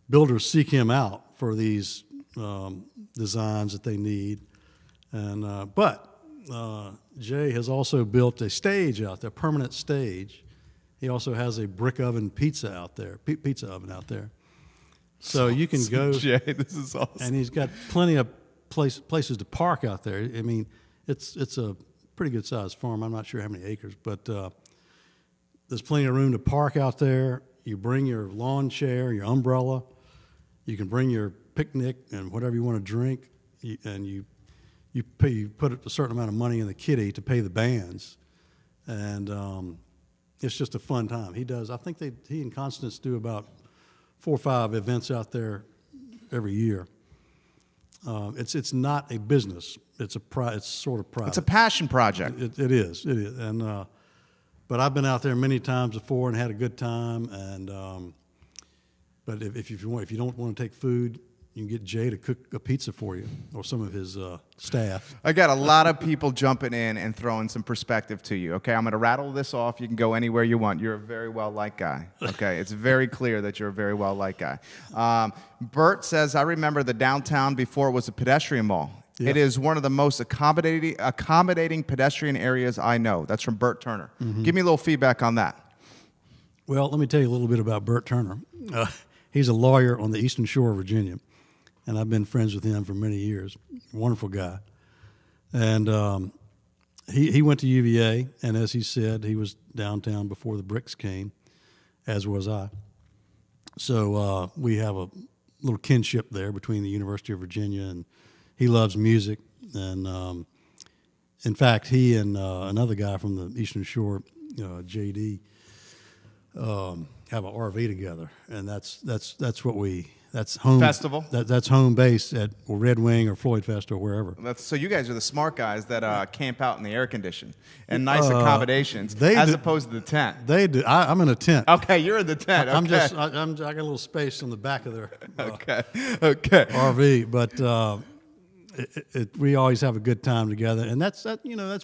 builders seek him out for these designs that they need. And but Jay has also built a stage out there, permanent stage. He also has a brick oven pizza oven out there. So you can go. Jay, this is awesome. And he's got plenty of places to park out there. I mean, it's a pretty good sized farm. I'm not sure how many acres, but there's plenty of room to park out there. You bring your lawn chair, your umbrella. You can bring your picnic and whatever you want to drink, and you put a certain amount of money in the kitty to pay the bands, and it's just a fun time. He does. I think he and Constance do about 4 or 5 events out there every year. It's not a business. It's sort of private. It's a passion project. It is. And but I've been out there many times before and had a good time. And but if you don't want to take food, you can get Jay to cook a pizza for you, or some of his staff. I got a lot of people jumping in and throwing some perspective to you. Okay, I'm going to rattle this off. You can go anywhere you want. You're a very well-liked guy. Okay, it's very clear that you're a very well-liked guy. Bert says, I remember the downtown before it was a pedestrian mall. Yeah. It is one of the most accommodating pedestrian areas I know. That's from Bert Turner. Mm-hmm. Give me a little feedback on that. Well, let me tell you a little bit about Bert Turner. He's a lawyer on the Eastern Shore of Virginia, and I've been friends with him for many years. Wonderful guy. And he went to UVA, and as he said, he was downtown before the bricks came, as was I. So we have a little kinship there between the University of Virginia, and he loves music. And in fact, he and another guy from the Eastern Shore, JD, have an RV together, and that's home festival. That's home base at Red Wing or Floyd Fest or wherever. So you guys are the smart guys that camp out in the air condition and nice accommodations, opposed to the tent. They do. I'm in a tent. Okay, you're in the tent. Okay. I got a little space on the back of their okay. RV, but we always have a good time together, and that's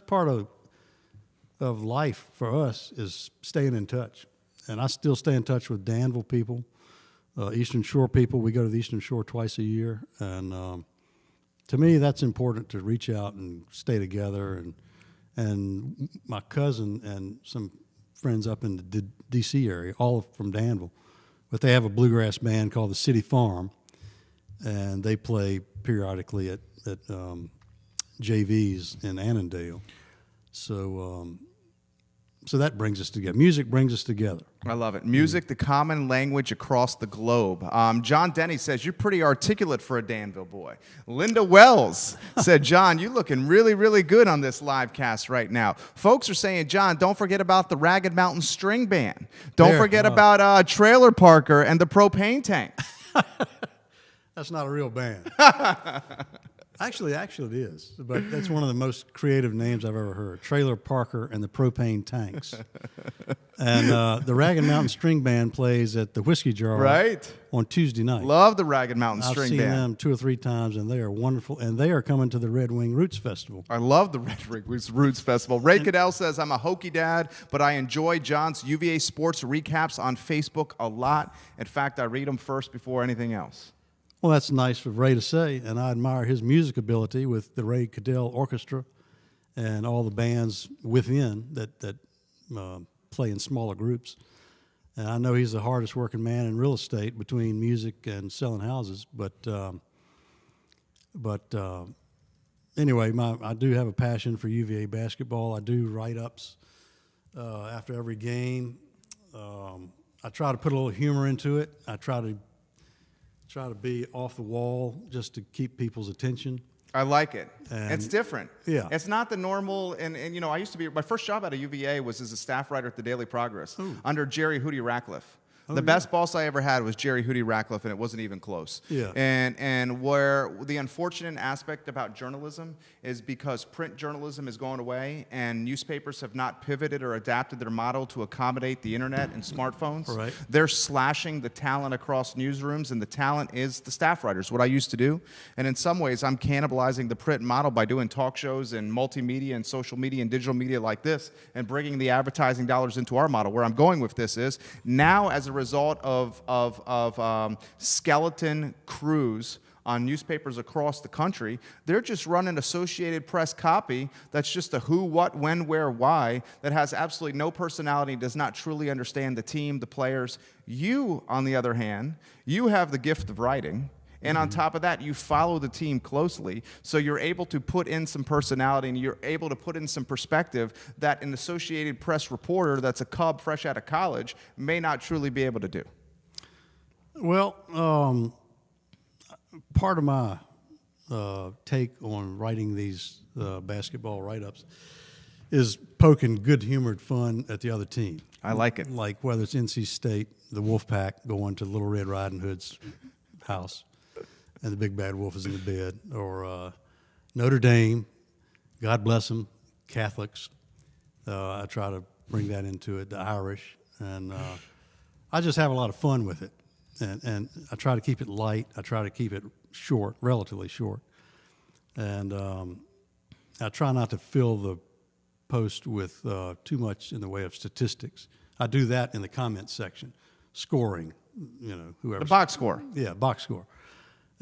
part of life for us, is staying in touch. And I still stay in touch with Danville people, Eastern Shore people. We go to the Eastern Shore twice a year. And to me, that's important, to reach out and stay together. And my cousin and some friends up in the D.C. area, all from Danville, but they have a bluegrass band called the City Farm, and they play periodically at JV's in Annandale. So that brings us together. Music brings us together. I love it. Music, the common language across the globe. John Denny says, you're pretty articulate for a Danville boy. Linda Wells said, John, you're looking really, really good on this live cast right now. Folks are saying, John, don't forget about the Ragged Mountain String Band. Don't forget about Trailer Parker and the Propane Tank. That's not a real band. Actually, it is. But that's one of the most creative names I've ever heard. Trailer Parker and the Propane Tanks. And the Ragged Mountain String Band plays at the Whiskey Jar on Tuesday night. Love the Ragged Mountain String Band. I've seen them 2 or 3 times, and they are wonderful. And they are coming to the Red Wing Roots Festival. I love the Red Wing Roots Festival. Ray Cadell says, I'm a hokey dad, but I enjoy John's UVA sports recaps on Facebook a lot. In fact, I read them first before anything else. Well, that's nice of Ray to say, and I admire his music ability with the Ray Cadell Orchestra and all the bands within that play in smaller groups. And I know he's the hardest working man in real estate between music and selling houses. But anyway, I do have a passion for UVA basketball. I do write-ups after every game. I try to put a little humor into it. I try to be off the wall just to keep people's attention. I like it. And it's different. Yeah. It's not the normal, and you know, I used to be, my first job out of UVA was as a staff writer at the Daily Progress under Jerry Hootie Ratcliffe. The best boss I ever had was Jerry Hootie Ratcliffe, and it wasn't even close. Yeah. And where the unfortunate aspect about journalism is because print journalism is going away, and newspapers have not pivoted or adapted their model to accommodate the internet and smartphones. Right. They're slashing the talent across newsrooms, and the talent is the staff writers, what I used to do. And in some ways, I'm cannibalizing the print model by doing talk shows and multimedia and social media and digital media like this, and bringing the advertising dollars into our model. Where I'm going with this is now, as a result of skeleton crews on newspapers across the country, they're just running Associated Press copy that's just a who, what, when, where, why, that has absolutely no personality, does not truly understand the team, the players. You, on the other hand, you have the gift of writing. And on top of that, you follow the team closely, so you're able to put in some personality and you're able to put in some perspective that an Associated Press reporter that's a Cub fresh out of college may not truly be able to do. Well, part of my take on writing these basketball write-ups is poking good-humored fun at the other team. I like it. Like whether it's NC State, the Wolfpack going to Little Red Riding Hood's house, and the big bad wolf is in the bed, or Notre Dame, God bless them, Catholics. I try to bring that into it, the Irish, and I just have a lot of fun with it. And I try to keep it light. I try to keep it short, relatively short. And I try not to fill the post with too much in the way of statistics. I do that in the comments section, scoring, you know, whoever. The box score. Yeah, box score.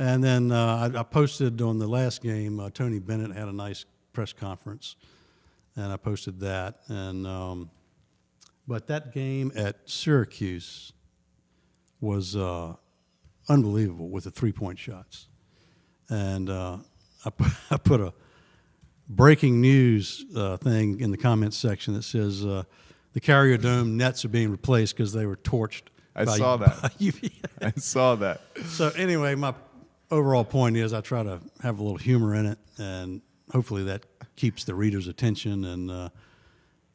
And then I posted on the last game, Tony Bennett had a nice press conference, and I posted that. And but that game at Syracuse was unbelievable with the three-point shots. And I put a breaking news thing in the comments section that says the Carrier Dome nets are being replaced because they were torched. I saw that. By UVA. I saw that. So anyway, my overall point is I try to have a little humor in it, and hopefully that keeps the reader's attention,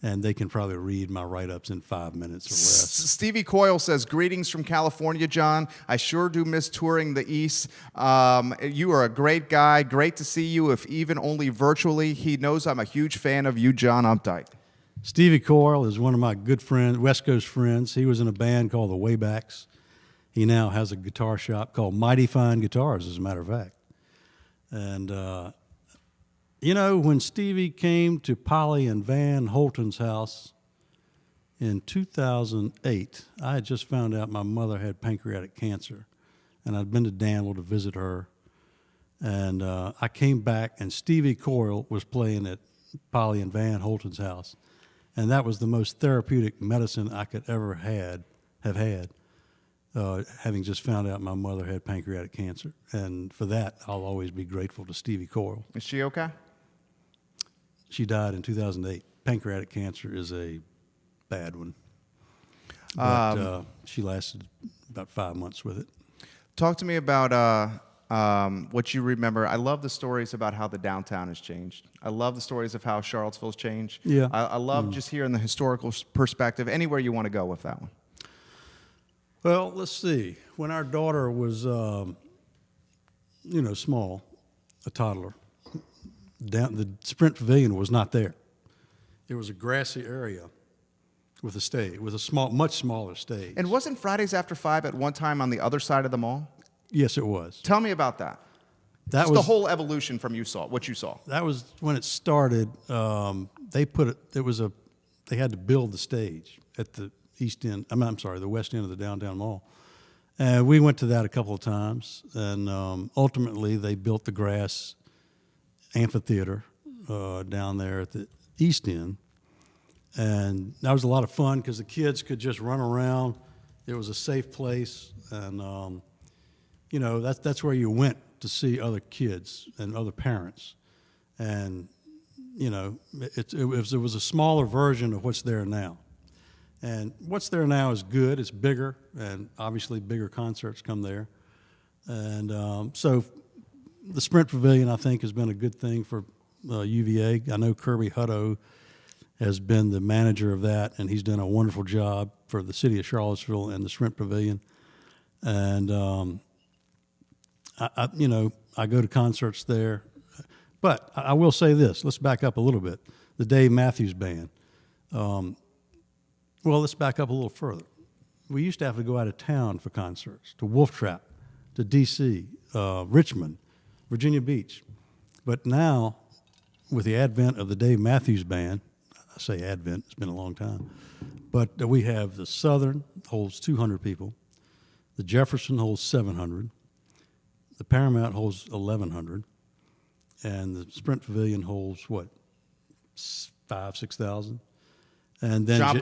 and they can probably read my write-ups in 5 minutes or less. Stevie Coyle says, greetings from California, John. I sure do miss touring the East. You are a great guy. Great to see you, if even only virtually. He knows I'm a huge fan of you, John Updike. Stevie Coyle is one of my good friends, West Coast friends. He was in a band called the Waybacks. He now has a guitar shop called Mighty Fine Guitars, as a matter of fact. And, you know, when Stevie came to Polly and Van Holton's house in 2008, I had just found out my mother had pancreatic cancer. And I'd been to Danville to visit her. And I came back, and Stevie Coyle was playing at Polly and Van Holton's house. And that was the most therapeutic medicine I could ever have had. Having just found out my mother had pancreatic cancer. And for that, I'll always be grateful to Stevie Coyle. Is she okay? She died in 2008. Pancreatic cancer is a bad one. But she lasted about 5 months with it. Talk to me about what you remember. I love the stories about how the downtown has changed. I love the stories of how Charlottesville's changed. Yeah. I love just hearing the historical perspective. Anywhere you want to go with that one. Well, let's see. When our daughter was, small, a toddler, the Sprint Pavilion was not there. It was a grassy area with a stage, with a much smaller stage. And wasn't Fridays After 5 at one time on the other side of the mall? Yes, it was. Tell me about that. That Just was the whole evolution from what you saw. That was when it started. They put it. It was they had to build the stage at the east end. I'm sorry, the west end of the downtown mall. And we went to that a couple of times, and ultimately they built the grass amphitheater down there at the east end, and that was a lot of fun because the kids could just run around. It was a safe place, and that's where you went to see other kids and other parents, and it was a smaller version of what's there now. And what's there now is good. It's bigger, and obviously bigger concerts come there. And so the Sprint Pavilion, I think, has been a good thing for UVA. I know Kirby Hutto has been the manager of that, and he's done a wonderful job for the city of Charlottesville and the Sprint Pavilion. And I go to concerts there. But I will say this. Let's back up a little bit. The Dave Matthews Band. Well, let's back up a little further. We used to have to go out of town for concerts, to Wolf Trap, to D.C., Richmond, Virginia Beach. But now, with the advent of the Dave Matthews Band, I say advent, it's been a long time, but we have the Southern, holds 200 people. The Jefferson holds 700. The Paramount holds 1,100. And the Sprint Pavilion holds, 6,000? And then John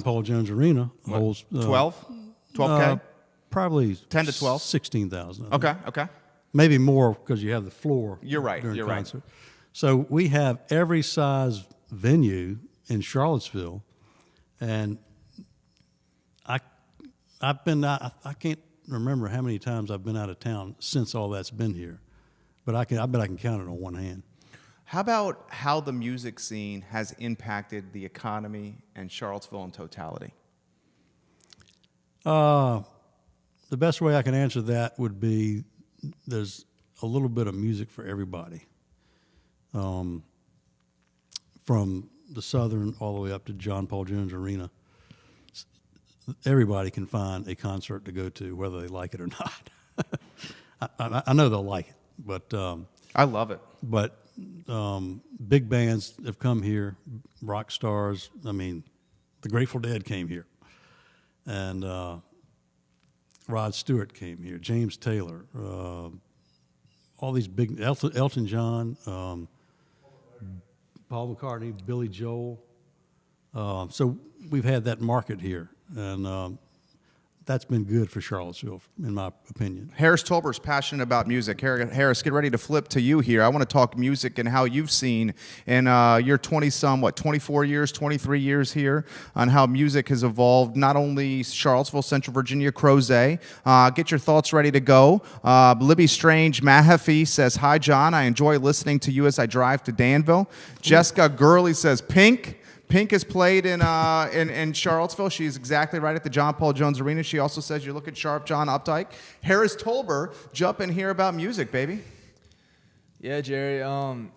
Paul Jones Arena holds 12K? Probably 10 to 12? 16,000. Okay. Maybe more because you have the floor. You're right. During concert. So we have every size venue in Charlottesville, and I've been out. I can't remember how many times I've been out of town since all that's been here, but I bet I can count it on one hand. How about how the music scene has impacted the economy and Charlottesville in totality? The best way I can answer that would be there's a little bit of music for everybody, from the Southern all the way up to John Paul Jones Arena. Everybody can find a concert to go to, whether they like it or not. I know they'll like it, but I love it. But big bands have come here, rock stars. I mean, the Grateful Dead came here, and Rod Stewart came here, James Taylor, all these big, Elton John, Paul McCartney, Billy Joel. So we've had that market here, and that's been good for Charlottesville, in my opinion. Harris Tolbert's passionate about music. Harris, get ready to flip to you here. I want to talk music and how you've seen in your 24 years, 23 years here, on how music has evolved, not only Charlottesville, Central Virginia, Crozet. Get your thoughts ready to go. Libby Strange Mahaffey says, "Hi, John. I enjoy listening to you as I drive to Danville." Jessica Gurley says, "Pink. Pink has played in Charlottesville. She's exactly right at the John Paul Jones Arena. She also says you're looking sharp, John Updike." Harris Tolbert, jump in here about music, baby. Yeah, Jerry. As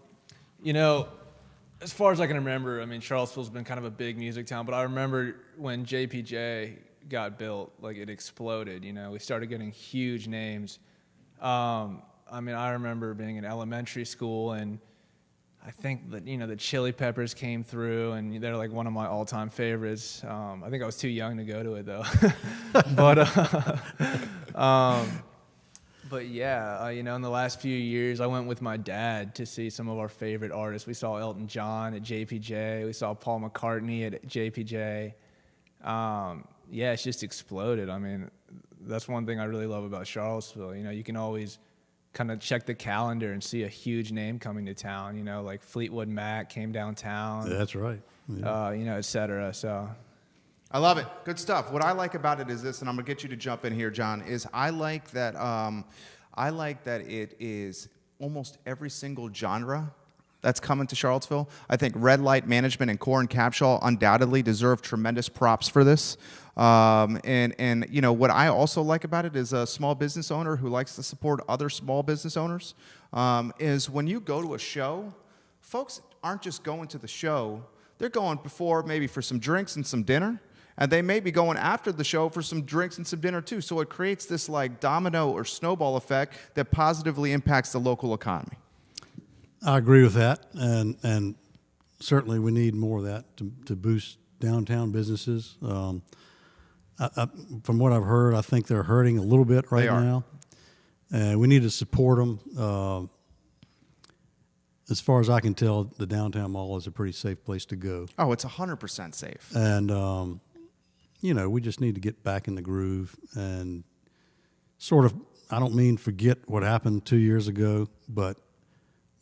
far as I can remember, I mean, Charlottesville's been kind of a big music town, but I remember when JPJ got built, like it exploded. We started getting huge names. I remember being in elementary school, and I think that, the Chili Peppers came through, and they're like one of my all-time favorites. I think I was too young to go to it, though. But yeah, in the last few years, I went with my dad to see some of our favorite artists. We saw Elton John at JPJ. We saw Paul McCartney at JPJ. It's just exploded. I mean, that's one thing I really love about Charlottesville. You can always kind of check the calendar and see a huge name coming to town, like Fleetwood Mac came downtown. Yeah, that's right. Yeah. Et cetera. So I love it. Good stuff. What I like about it is this, and I'm going to get you to jump in here, John, is I like that it is almost every single genre that's coming to Charlottesville. I think Red Light Management and Core and Capshaw undoubtedly deserve tremendous props for this. And what I also like about it is a small business owner who likes to support other small business owners, is when you go to a show, folks aren't just going to the show. They're going before maybe for some drinks and some dinner, and they may be going after the show for some drinks and some dinner too. So it creates this like domino or snowball effect that positively impacts the local economy. I agree with that, and certainly we need more of that to boost downtown businesses. From what I've heard, I think they're hurting a little bit right now, and we need to support them. As far as I can tell, the downtown mall is a pretty safe place to go. Oh, it's 100% safe. And we just need to get back in the groove and sort of, I don't mean forget what happened 2 years ago, but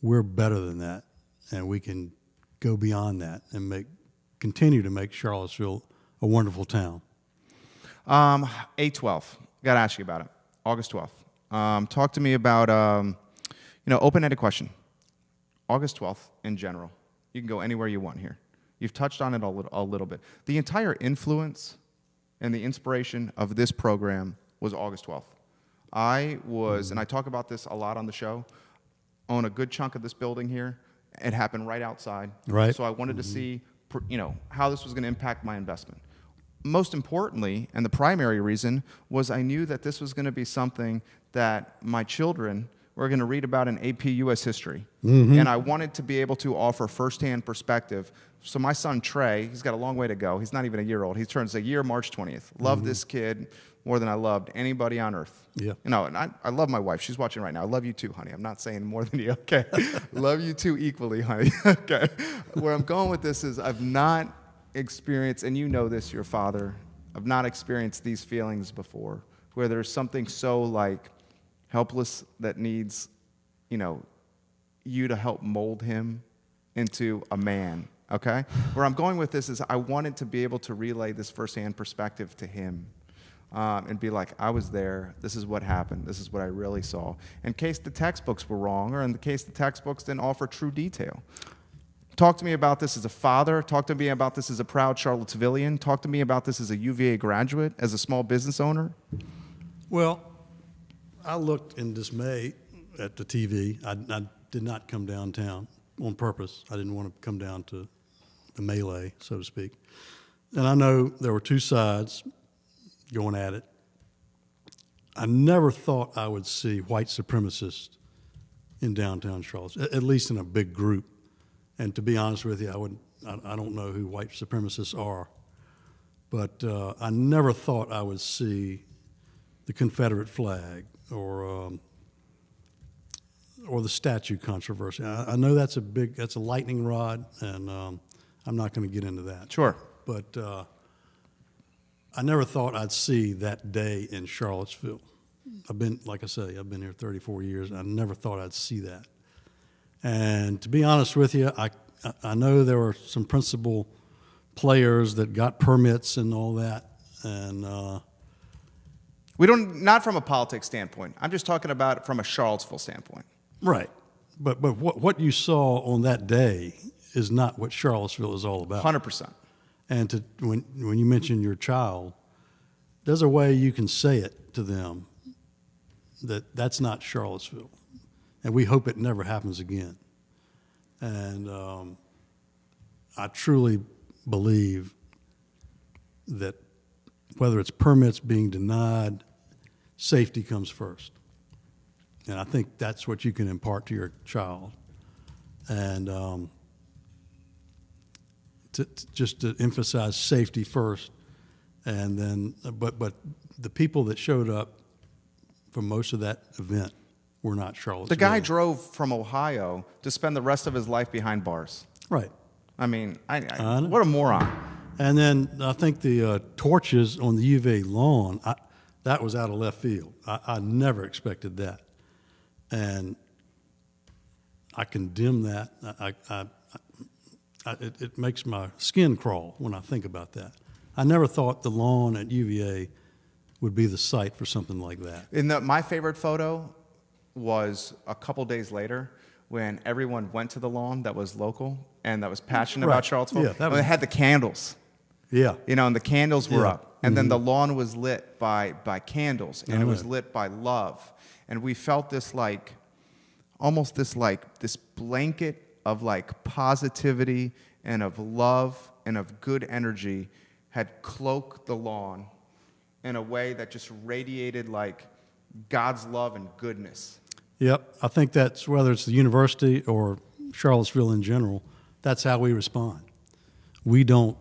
we're better than that, and we can go beyond that and continue to make Charlottesville a wonderful town. 8/12. Got to ask you about it. August 12th. Talk to me about Open-ended question. August 12th in general. You can go anywhere you want here. You've touched on it a little bit. The entire influence and the inspiration of this program was August 12th. I was, and I talk about this a lot on the show, own a good chunk of this building here. It happened right outside. Right. So I wanted to see, how this was going to impact my investment. Most importantly, and the primary reason, was I knew that this was going to be something that my children were going to read about in AP US history. And I wanted to be able to offer firsthand perspective. So my son, Trey, he's got a long way to go. He's not even a year old. He turns a year March 20th. Love this kid more than I loved anybody on earth. Yeah. And I love my wife. She's watching right now. I love you too, honey. I'm not saying more than you. Okay. Love you too equally, honey. Okay. Where I'm going with this is I've not experienced, and you know this, your father, I've not experienced these feelings before, where there's something so like helpless that needs, you to help mold him into a man. Okay? Where I'm going with this is I wanted to be able to relay this firsthand perspective to him. And be like, I was there, this is what happened, this is what I really saw. In case the textbooks were wrong, or in the case the textbooks didn't offer true detail. Talk to me about this as a father, talk to me about this as a proud Charlottesvillian, talk to me about this as a UVA graduate, as a small business owner. Well, I looked in dismay at the TV. I did not come downtown on purpose. I didn't want to come down to the melee, so to speak. And I know there were two sides going at it. I never thought I would see white supremacists in downtown Charlottesville, at least in a big group. And to be honest with you, I don't know who white supremacists are, but I never thought I would see the Confederate flag or the statue controversy. I know that's a lightning rod, and I'm not going to get into that. Sure. But I never thought I'd see that day in Charlottesville. Like I say, I've been here 34 years, and I never thought I'd see that. And to be honest with you, I know there were some principal players that got permits and all that, and not from a politics standpoint. I'm just talking about it from a Charlottesville standpoint. Right. But what you saw on that day is not what Charlottesville is all about. 100%. And when you mention your child, there's a way you can say it to them that's not Charlottesville. And we hope it never happens again. And I truly believe that whether it's permits being denied, safety comes first. And I think that's what you can impart to your child. And just to emphasize safety first, and then, but the people that showed up for most of that event were not Charlottesville. The guy drove from Ohio to spend the rest of his life behind bars. Right. I mean, what a moron. And then I think the torches on the UVA lawn, that was out of left field. I never expected that. And I condemn that. It makes my skin crawl when I think about that. I never thought the lawn at UVA would be the site for something like that. My favorite photo was a couple days later when everyone went to the lawn that was local and that was passionate about Charlottesville. Yeah, they had the candles. Yeah. And the candles were up. And then Mm-hmm. the lawn was lit by candles, and it was lit by love. And we felt this this blanket of positivity and of love and of good energy had cloaked the lawn in a way that just radiated God's love and goodness. Yep. I think that's, whether it's the university or Charlottesville in general, that's how we respond. We don't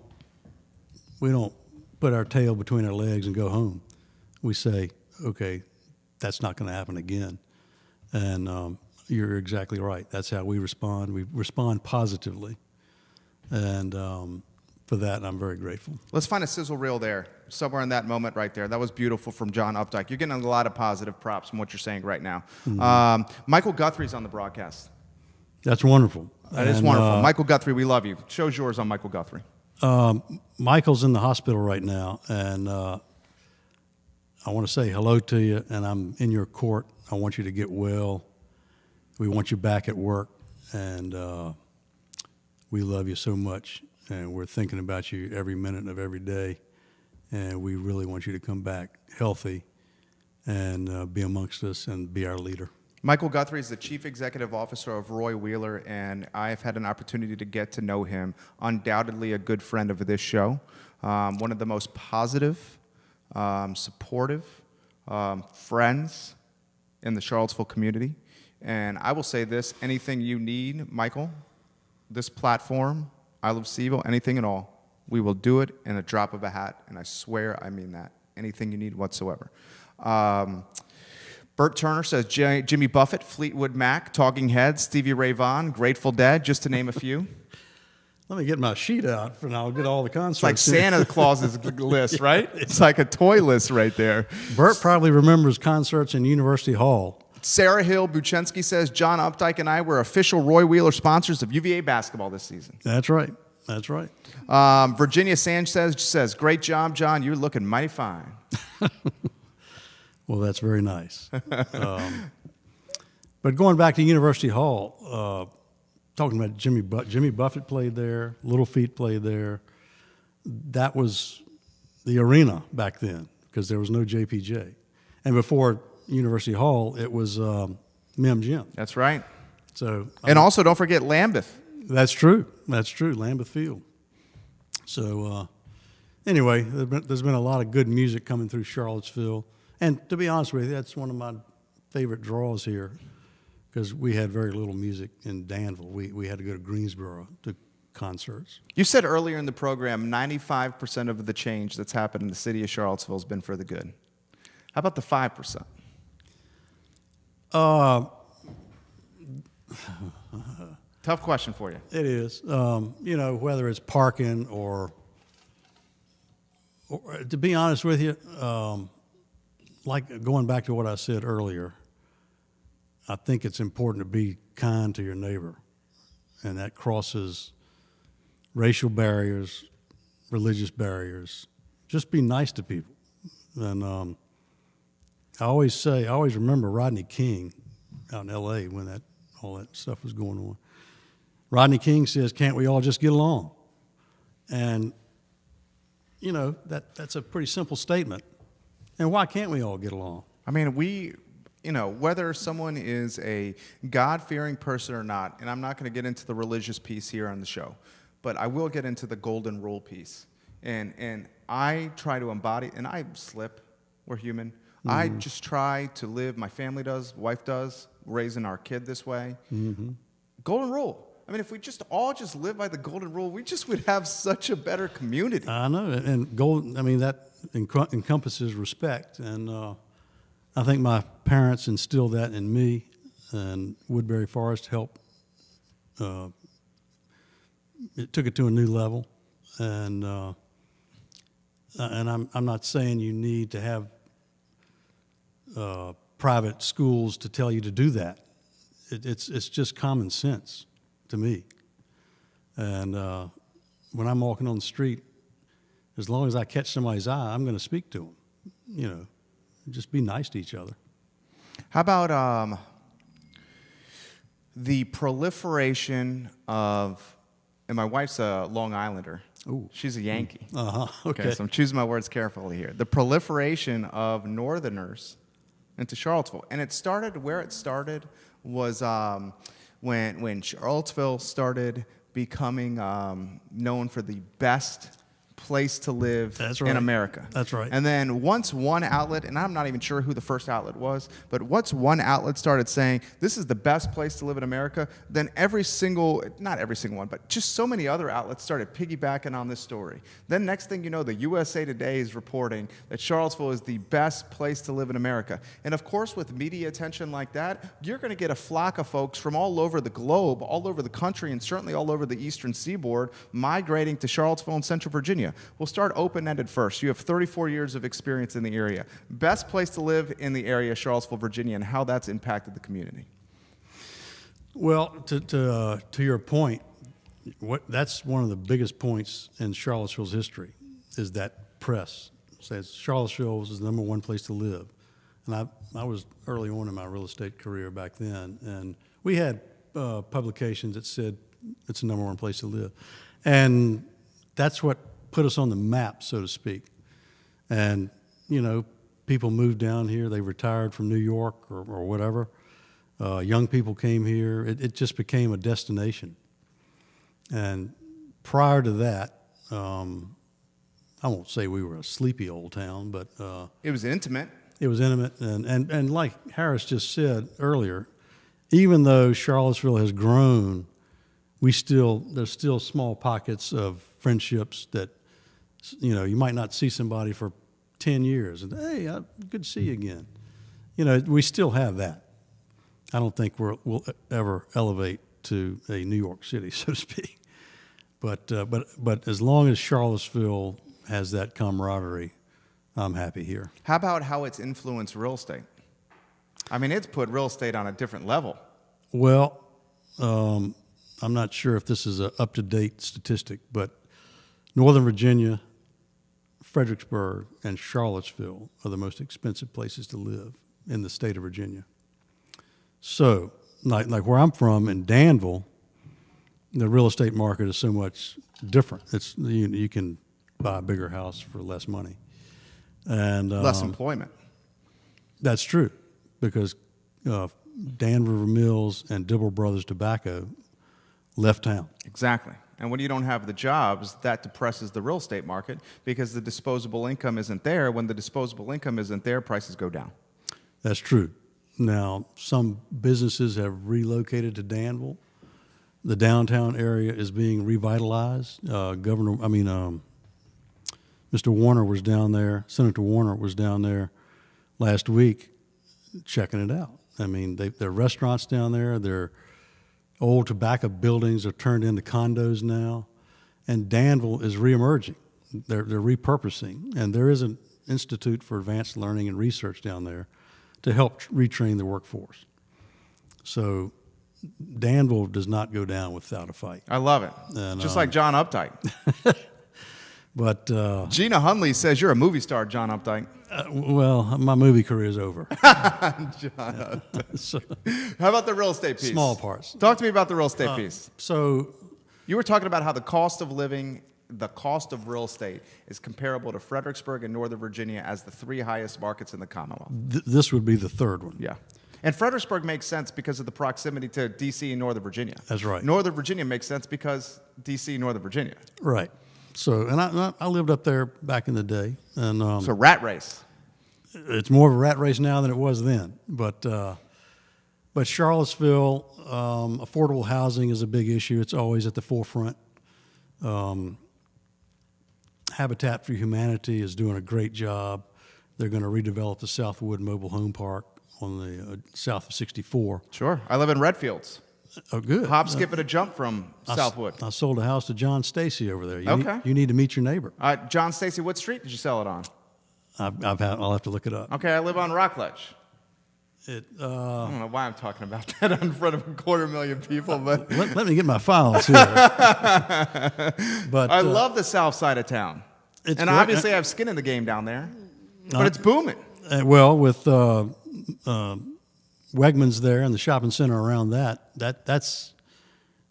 put our tail between our legs and go home. We say, okay, that's not going to happen again. And you're exactly right. That's how we respond. We respond positively. And for that, I'm very grateful. Let's find a sizzle reel there, somewhere in that moment right there. That was beautiful from John Updike. You're getting a lot of positive props from what you're saying right now. Mm-hmm. Michael Guthrie's on the broadcast. That's wonderful. That is wonderful. Michael Guthrie, we love you. Show's yours on Michael Guthrie. Michael's in the hospital right now, and I want to say hello to you, and I'm in your court. I want you to get well, we want you back at work, and we love you so much, and we're thinking about you every minute of every day, and we really want you to come back healthy and be amongst us and be our leader. Michael Guthrie is the Chief Executive Officer of Roy Wheeler, and I've had an opportunity to get to know him. Undoubtedly a good friend of this show. One of the most positive, supportive friends in the Charlottesville community. And I will say this, anything you need, Michael, this platform, I Love CVille, anything at all, we will do it in a drop of a hat, and I swear I mean that. Anything you need whatsoever. Bert Turner says Jimmy Buffett, Fleetwood Mac, Talking Heads, Stevie Ray Vaughan, Grateful Dead, just to name a few. Let me get my sheet out, and I'll get all the concerts. It's like Santa Claus's list, right? It's like a toy list right there. Bert probably remembers concerts in University Hall. Sarah Hill Buchensky says John Updike and I were official Roy Wheeler sponsors of UVA basketball this season. That's right. That's right. Virginia Sanchez says, great job, John. You're looking mighty fine. Well, that's very nice. But going back to University Hall, talking about Jimmy Buffett played there, Little Feat played there. That was the arena back then because there was no JPJ. And before University Hall, it was Mem Gym. That's right. So, and also, don't forget Lambeth. That's true. That's true. Lambeth Field. So, anyway, there's been a lot of good music coming through Charlottesville. And to be honest with you, that's one of my favorite draws here because we had very little music in Danville. We had to go to Greensboro to concerts. You said earlier in the program 95% of the change that's happened in the city of Charlottesville has been for the good. How about the 5%? Tough question for you. It is. You know, whether it's parking or to be honest with you, like going back to what I said earlier, I think it's important to be kind to your neighbor, and that crosses racial barriers, religious barriers. Just be nice to people. And I always remember Rodney King out in L.A. when all that stuff was going on. Rodney King says, "Can't we all just get along?" And you know that's a pretty simple statement. And why can't we all get along? I mean, whether someone is a God-fearing person or not, and I'm not going to get into the religious piece here on the show, but I will get into the golden rule piece. And I try to embody, and I slip, we're human. Mm-hmm. I just try to live, my family does, wife does, raising our kid this way. Mm-hmm. Golden rule. I mean, if we all live by the golden rule, we just would have such a better community. I know, and that encompasses respect, and I think my parents instilled that in me, and Woodberry Forest helped. It took it to a new level, and I'm not saying you need to have private schools to tell you to do that. It's just common sense to me. And when I'm walking on the street, as long as I catch somebody's eye, I'm going to speak to them. You know, just be nice to each other. How about the proliferation of, and my wife's a Long Islander. Ooh. She's a Yankee. Okay. So I'm choosing my words carefully here. The proliferation of Northerners into Charlottesville. And it started was when Charlottesville started becoming known for the best place to live in America. That's right. And then once one outlet, and I'm not even sure who the first outlet was, but once one outlet started saying, this is the best place to live in America, then not every single one, but just so many other outlets started piggybacking on this story. Then next thing you know, the USA Today is reporting that Charlottesville is the best place to live in America. And of course, with media attention like that, you're going to get a flock of folks from all over the globe, all over the country, and certainly all over the eastern seaboard migrating to Charlottesville and Central Virginia. We'll start open-ended first. You have 34 years of experience in the area. Best place to live in the area, Charlottesville, Virginia, and how that's impacted the community. Well, to your point, that's one of the biggest points in Charlottesville's history is that press says Charlottesville is the #1 place to live. and I was early on in my real estate career back then, and we had publications that said it's the number one place to live, and that's what put us on the map, so to speak. And people moved down here. They retired from New York or whatever. Young people came here. It just became a destination. And prior to that, I won't say we were a sleepy old town, but it was intimate. It was intimate, and like Harris just said earlier, even though Charlottesville has grown, there's still small pockets of friendships that you might not see somebody for 10 years, and hey, good to see you again. We still have that. I don't think we'll ever elevate to a New York City, so to speak. But as long as Charlottesville has that camaraderie, I'm happy here. How about how it's influenced real estate? I mean, it's put real estate on a different level. Well, I'm not sure if this is an up-to-date statistic, but Northern Virginia, Fredericksburg, and Charlottesville are the most expensive places to live in the state of Virginia. So, like where I'm from in Danville, the real estate market is so much different. It's you can buy a bigger house for less money. And less employment. That's true, because Dan River Mills and Dibble Brothers Tobacco left town. Exactly. And when you don't have the jobs, that depresses the real estate market because the disposable income isn't there. When the disposable income isn't there, prices go down. That's true. Now, some businesses have relocated to Danville. The downtown area is being revitalized. Mr. Warner was down there, Senator Warner was down there last week checking it out. I mean, there are restaurants down there. Their old tobacco buildings are turned into condos now. And Danville is reemerging. They're repurposing. And there is an Institute for Advanced Learning and Research down there to help retrain the workforce. So Danville does not go down without a fight. I love it. And, just like John Updike. But Gina Hunley says you're a movie star, John Updike. Well, my movie career is over. John Updike. So, how about the real estate piece? Small parts. Talk to me about the real estate piece. So you were talking about how the cost of living, the cost of real estate is comparable to Fredericksburg and Northern Virginia as the three highest markets in the Commonwealth. This would be the third one. Yeah. And Fredericksburg makes sense because of the proximity to D.C. and Northern Virginia. That's right. Northern Virginia makes sense because D.C. and Northern Virginia. Right. So, and I lived up there back in the day. And so rat race. It's more of a rat race now than it was then. But Charlottesville, affordable housing is a big issue. It's always at the forefront. Habitat for Humanity is doing a great job. They're going to redevelop the Southwood Mobile Home Park on the south of 64. Sure. I live in Redfields. Oh, good. Hop, skip, and a jump from Southwood. I sold a house to John Stacy over there. Okay. You need to meet your neighbor. John Stacy, what street did you sell it on? I'll have to look it up. Okay, I live on Rockledge. I don't know why I'm talking about that in front of 250,000 people, but let me get my files here. But I love the south side of town, and great. obviously I have skin in the game down there. But it's booming. Well, with Wegmans there and the shopping center around that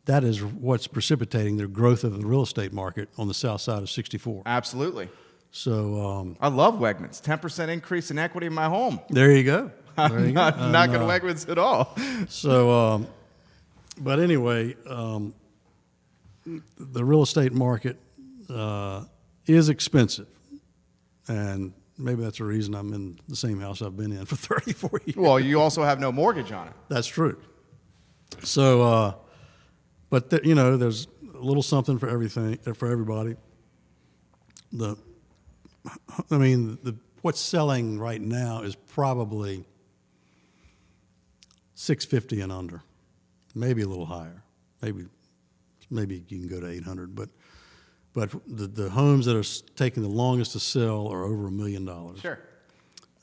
is what's precipitating the growth of the real estate market on the south side of 64. Absolutely. So I love Wegmans. 10% increase in equity in my home. There you go. I'm not knocking Wegmans at all. So, but anyway, the real estate market is expensive, and maybe that's the reason I'm in the same house I've been in for 34 years. Well, you also have no mortgage on it. That's true. So, but there's a little something for everything, for everybody. What's selling right now is probably $650 and under, maybe a little higher. Maybe you can go to 800, but the homes that are taking the longest to sell are over $1 million. Sure.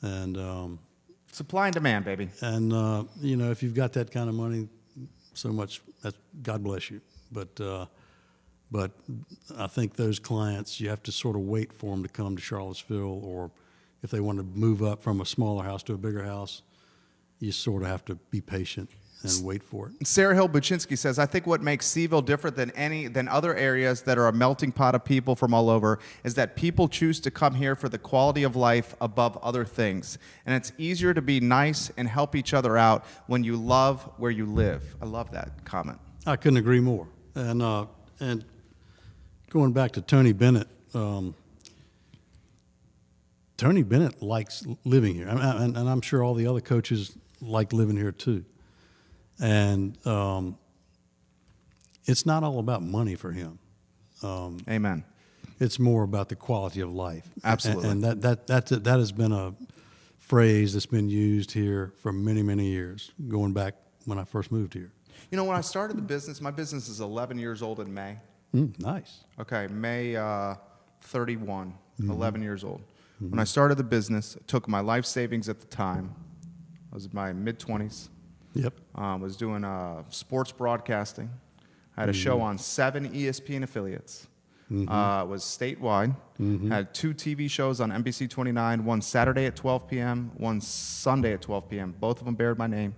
And supply and demand, baby. And if you've got that kind of money, so much, God bless you. But I think those clients, you have to sort of wait for them to come to Charlottesville or if they want to move up from a smaller house to a bigger house, you sort of have to be patient and wait for it. Sarah Hill Buczynski says, I think what makes CVille different than other areas that are a melting pot of people from all over is that people choose to come here for the quality of life above other things. And it's easier to be nice and help each other out when you love where you live. I love that comment. I couldn't agree more. And going back to Tony Bennett, Tony Bennett likes living here, and I'm sure all the other coaches like living here too. And it's not all about money for him. Amen. It's more about the quality of life. Absolutely. And that has been a phrase that's been used here for many, many years, going back when I first moved here. You know, when I started the business, my business is 11 years old in May. Nice. Okay, May 31, 11 years old. When I started the business, I took my life savings at the time. I was in my mid-20s. Yep. Was doing sports broadcasting. I had a show on 7 ESPN affiliates. Was statewide. Had 2 TV shows on NBC 29, one Saturday at 12 p.m., one Sunday at 12 p.m. Both of them bared my name.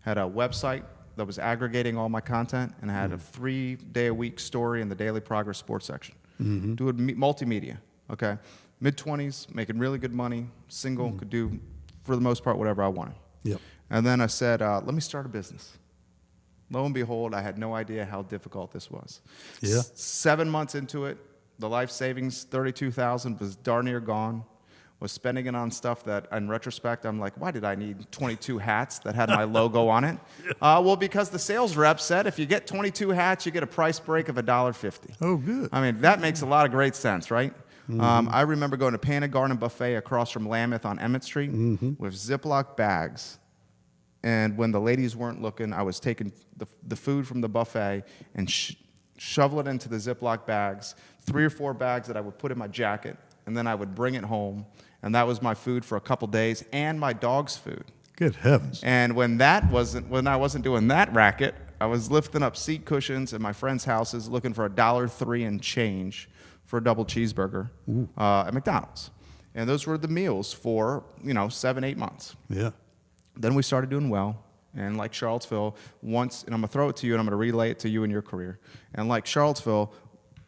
Had a website that was aggregating all my content, and I had a 3-day-a-week story in the Daily Progress sports section. Doing multimedia, okay? Mid-20s, making really good money, single, could do, for the most part, whatever I wanted. Yep. And then I said, let me start a business. Lo and behold, I had no idea how difficult this was. Yeah. 7 months into it, the life savings, $32,000, was darn near gone. Was spending it on stuff that, in retrospect, I'm like, why did I need 22 hats that had my logo on it? Well, because the sales rep said if you get 22 hats, you get a price break of $1.50. Oh, good. I mean, that makes a lot of great sense, right? I remember going to Pana Garden Buffet across from Lameth on Emmett Street with Ziploc bags. And when the ladies weren't looking, I was taking the food from the buffet and shovel it into the Ziploc bags, 3 or 4 bags that I would put in my jacket, and then I would bring it home. And that was my food for a couple days, and my dog's food. Good heavens. And when I wasn't doing that racket, I was lifting up seat cushions in my friends' houses looking for $1.03 and change for a double cheeseburger at McDonald's. And those were the meals for, 7-8 months. Yeah. Then we started doing well. And like Charlottesville, and I'm going to throw it to you, and I'm going to relay it to you in your career. And like Charlottesville,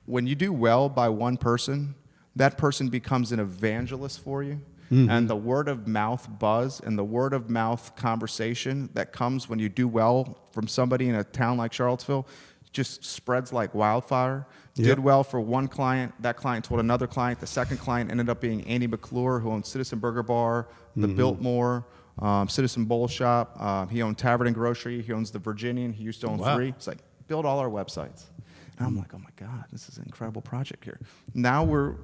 when you do well by one person, that person becomes an evangelist for you. And the word of mouth buzz and the word of mouth conversation that comes when you do well from somebody in a town like Charlottesville just spreads like wildfire. Yep. Did well for one client. That client told another client. The second client ended up being Andy McClure, who owns Citizen Burger Bar, the Biltmore, Citizen Bowl Shop. He owned Tavern and Grocery. He owns the Virginian. He used to own 3. It's like, build all our websites. And I'm like, oh my God, this is an incredible project here. Now we're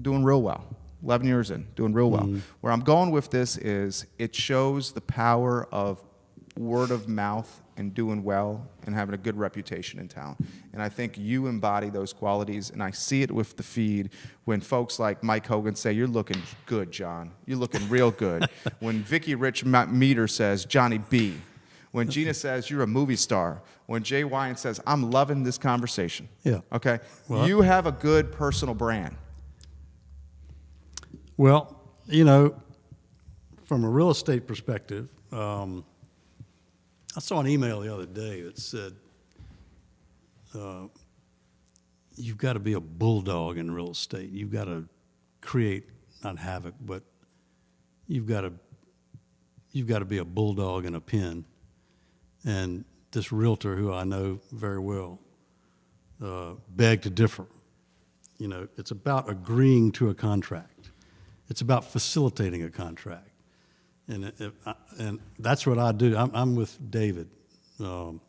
doing real well. 11 years in, doing real well. Where I'm going with this is it shows the power of word of mouth and doing well and having a good reputation in town. And I think you embody those qualities, and I see it with the feed when folks like Mike Hogan say, you're looking good, John. You're looking real good. When Vicky Rich Meter says, Johnny B. When Gina says, you're a movie star. When Jay Wyatt says, I'm loving this conversation. Yeah. Okay? Well, you have a good personal brand. Well, from a real estate perspective, I saw an email the other day that said, you've got to be a bulldog in real estate. You've got to create, not havoc, but you've got to be a bulldog in a pen. And this realtor, who I know very well, begged to differ. It's about agreeing to a contract. It's about facilitating a contract, and that's what I do. I'm with David, the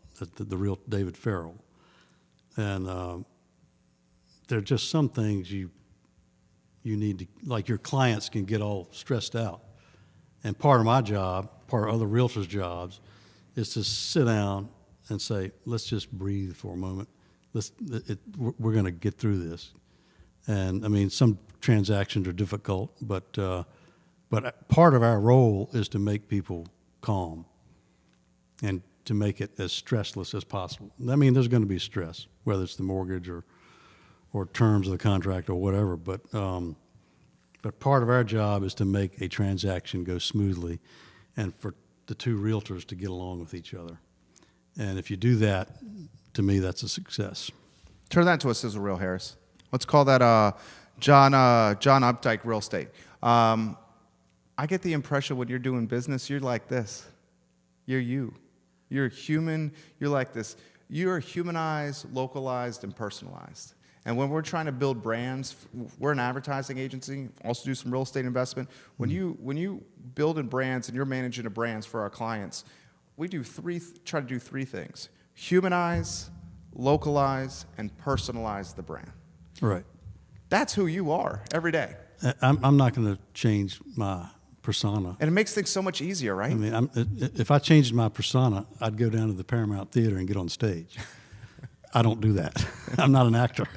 real David Farrell, and there are just some things you need to, like your clients can get all stressed out, and part of my job, part of other realtors' jobs, is to sit down and say, let's just breathe for a moment. We're going to get through this. And I mean, some transactions are difficult, but part of our role is to make people calm and to make it as stressless as possible. I mean, there's going to be stress, whether it's the mortgage or terms of the contract or whatever. But But part of our job is to make a transaction go smoothly and for the two realtors to get along with each other. And if you do that, to me, that's a success. Turn that into a Sizzle Reel, Harris. Let's call that John Updike Real Estate. I get the impression when you're doing business, you're like this. You're you. You're human. You're like this. You're humanized, localized, and personalized. And when we're trying to build brands, we're an advertising agency, also do some real estate investment. When you build in brands and you're managing the brands for our clients, we try to do three things: humanize, localize, and personalize the brand. Right. That's who you are every day. I'm not going to change my persona. And it makes things so much easier, right? I mean, if I changed my persona, I'd go down to the Paramount Theater and get on stage. I don't do that. I'm not an actor.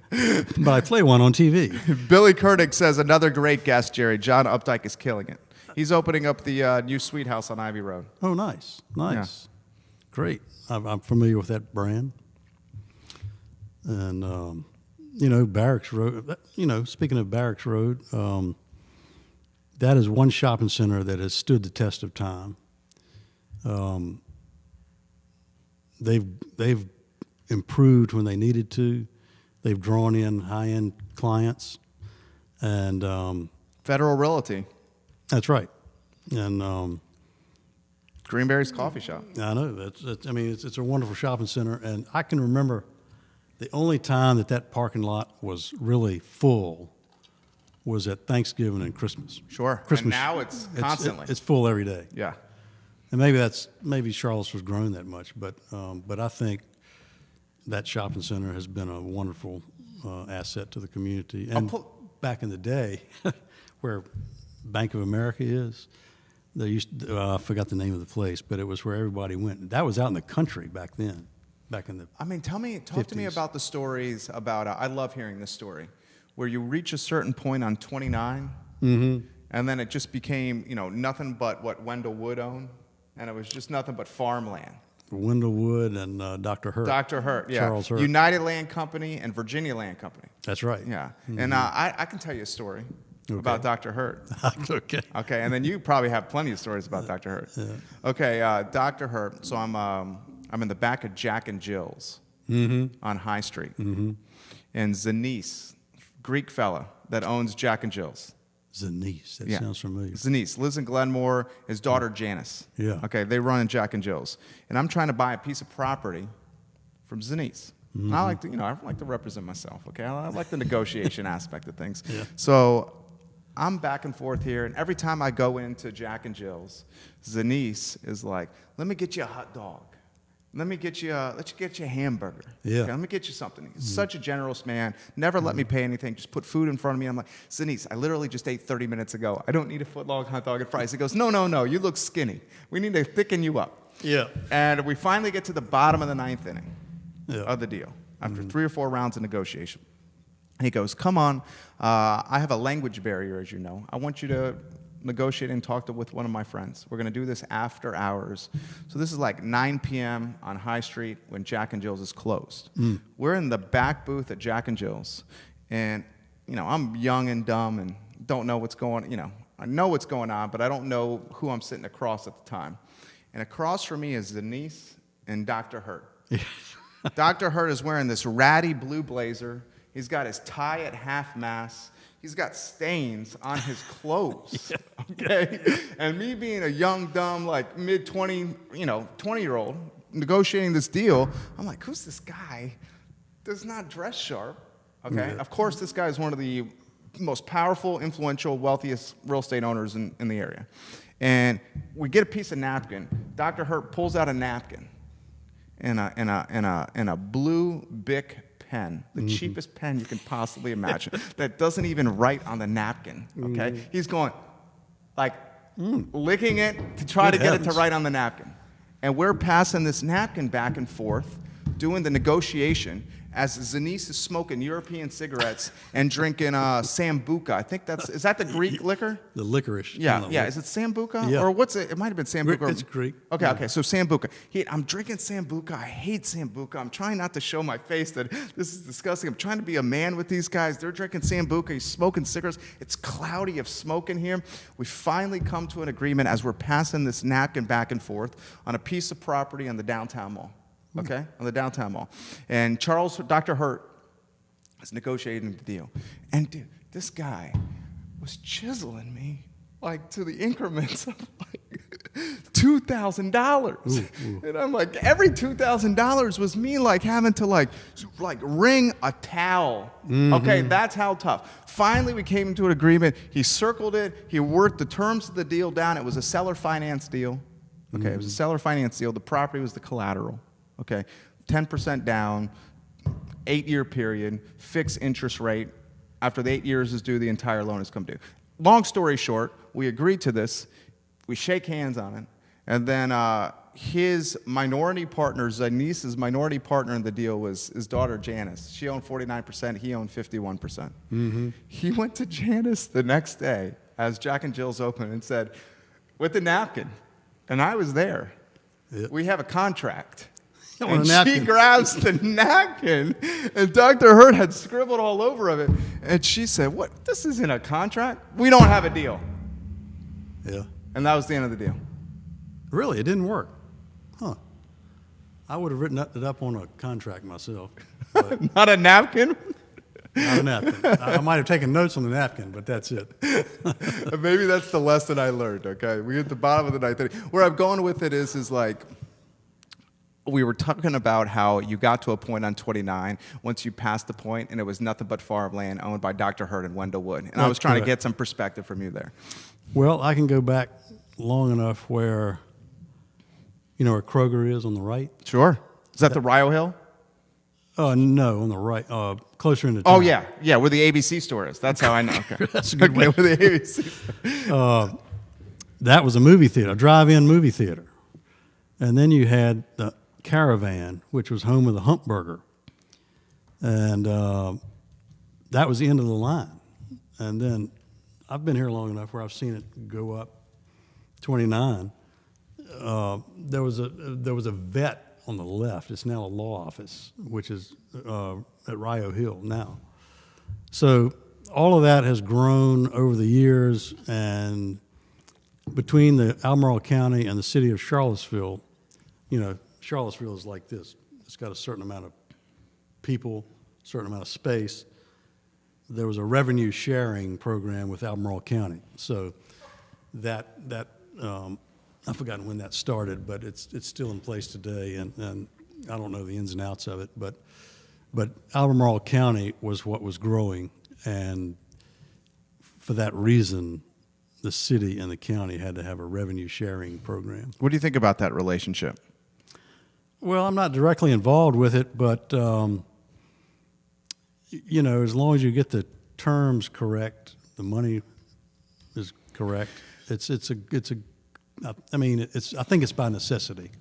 But I play one on TV. Billy Kurdick says, another great guest, Jerry. John Updike is killing it. He's opening up the new Sweet House on Ivy Road. Oh, nice. Nice. Yeah. Great. I'm familiar with that brand. And, Barracks Road, speaking of Barracks Road, that is one shopping center that has stood the test of time. They've improved when they needed to. They've drawn in high-end clients, and Federal Realty. That's right. And Greenberry's coffee shop. I know it's a wonderful shopping center, and I can remember the only time that parking lot was really full was at Thanksgiving and Christmas. Sure. Christmas. And now it's constantly. It's full every day. Yeah. And maybe Charlottesville's grown that much, but I think that shopping center has been a wonderful asset to the community. And back in the day, where Bank of America is, I forgot the name of the place, but it was where everybody went. That was out in the country back then. Talk to me 50s. About the stories about. I love hearing this story, where you reach a certain point on 29, and then it just became nothing but what Wendell Wood owned, and it was just nothing but farmland. Wendell Wood and Dr. Hurt. Dr. Hurt, yeah. Charles Hurt. United Land Company and Virginia Land Company. That's right. Yeah. And I can tell you a story about Dr. Hurt. Okay. Okay, and then you probably have plenty of stories about Dr. Hurt. Yeah. Okay, Dr. Hurt. So I'm in the back of Jack and Jill's on High Street. And Zanice, Greek fella that owns Jack and Jill's. Zanice, that sounds familiar. Zanice lives in Glenmore. His daughter Janice. Yeah. Okay, they run in Jack and Jill's, and I'm trying to buy a piece of property from Zanice. I like to, I like to represent myself. Okay, I like the negotiation aspect of things. Yeah. So I'm back and forth here, and every time I go into Jack and Jill's, Zanice is like, "Let me get you a hot dog. Let me get you a hamburger. Yeah. Okay, let me get you something." He's such a generous man. Never let me pay anything. Just put food in front of me. I'm like, "Zanice, I literally just ate 30 minutes ago. I don't need a foot-long hot dog and fries." He goes, No. You look skinny. We need to thicken you up." Yeah. And we finally get to the bottom of the ninth inning of the deal after 3 or 4 rounds of negotiation. And he goes, "Come on. I have a language barrier, as you know. I want you to negotiate and talk with one of my friends. We're going to do this after hours." So this is like 9 p.m. on High Street when Jack and Jill's is closed. We're in the back booth at Jack and Jill's, and I'm young and dumb and don't know what's going. I know what's going on, but I don't know who I'm sitting across at the time. And across from me is Denise and Dr. Hurt. Dr. Hurt is wearing this ratty blue blazer. He's got his tie at half-mast. He's got stains on his clothes, okay? And me being a young, dumb, like mid-20, 20-year-old negotiating this deal, I'm like, who's this guy? Does not dress sharp, okay? Yeah. Of course, this guy is one of the most powerful, influential, wealthiest real estate owners in the area. And we get a piece of napkin. Dr. Hurt pulls out a napkin and a blue Bic pen, the cheapest pen you can possibly imagine, that doesn't even write on the napkin, okay? He's going, licking it to try to get it to write on the napkin. And we're passing this napkin back and forth doing the negotiation as Zenice is smoking European cigarettes and drinking Sambuca. I think is that the Greek liquor? The licorice. Yeah, yeah. Is it Sambuca? Yeah. Or what's it? It might have been Sambuca. It's Greek. Okay, okay. So Sambuca. I'm drinking Sambuca. I hate Sambuca. I'm trying not to show my face that this is disgusting. I'm trying to be a man with these guys. They're drinking Sambuca. He's smoking cigarettes. It's cloudy of smoke in here. We finally come to an agreement as we're passing this napkin back and forth on a piece of property on the downtown mall. Okay, on the downtown mall. And Dr. Hurt is negotiating the deal. And dude, this guy was chiseling me like to the increments of like $2,000. And I'm like, every $2,000 was me like having to like wring a towel. Okay, that's how tough. Finally, we came into an agreement. He circled it. He worked the terms of the deal down. It was a seller finance deal. Okay, it was a seller finance deal. The property was the collateral. Okay, 10% down, 8-year period, fixed interest rate. After the 8 years is due, the entire loan has come due. Long story short, we agreed to this. We shake hands on it. And then his minority partner, Zenice's minority partner in the deal was his daughter, Janice. She owned 49%. He owned 51%. He went to Janice the next day as Jack and Jill's open and said, with the napkin, and I was there, we have a contract. And she grabs the napkin, and Dr. Hurt had scribbled all over of it. And she said, "What? This isn't a contract. We don't have a deal." Yeah. And that was the end of the deal. Really? It didn't work? Huh. I would have written it up on a contract myself. But Not a napkin? not a napkin. I might have taken notes on the napkin, but that's it. Maybe that's the lesson I learned, okay? We're at the bottom of the ninth inning. Where I'm going with it is like, we were talking about how you got to a point on 29 once you passed the point, and it was nothing but farmland owned by Dr. Hurt and Wendell Wood. And I was trying to get some perspective from you there. Well, I can go back long enough where, you know where Kroger is on the right? Sure. Is that the Rio Hill? No, on the right, closer into town. Oh, yeah. Yeah, where the ABC store is. That's how I know. Okay. That's a good way. way. Where the ABC store. That was a movie theater, a drive-in movie theater. And then you had the Caravan, which was home of the Hump Burger. And that was the end of the line. And then I've been here long enough where I've seen it go up 29. There was a vet on the left. It's now a law office, which is at Rio Hill now. So all of that has grown over the years, and between the Albemarle County and the city of Charlottesville, you know, Charlottesville is like this. It's got a certain amount of people, a certain amount of space. There was a revenue sharing program with Albemarle County. So that I've forgotten when that started, but it's still in place today, and I don't know the ins and outs of it, but Albemarle County was what was growing, and for that reason, the city and the county had to have a revenue sharing program. What do you think about that relationship? Well, I'm not directly involved with it, but you know, as long as you get the terms correct, the money is correct. I think it's by necessity.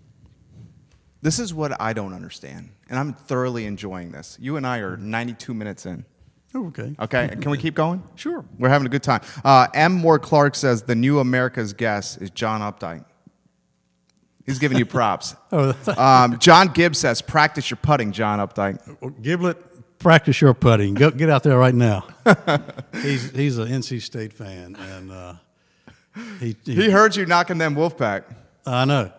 This is what I don't understand, and I'm thoroughly enjoying this. You and I are 92 minutes in. Oh, okay. Okay, can we keep going? Sure. We're having a good time. M. Moore Clark says the new America's guest is John Updike. He's giving you props. John Gibbs says, practice your putting, John Updike. Giblet, practice your putting. Get out there right now. He's an NC State fan, and he heard you knocking them Wolfpack. I know.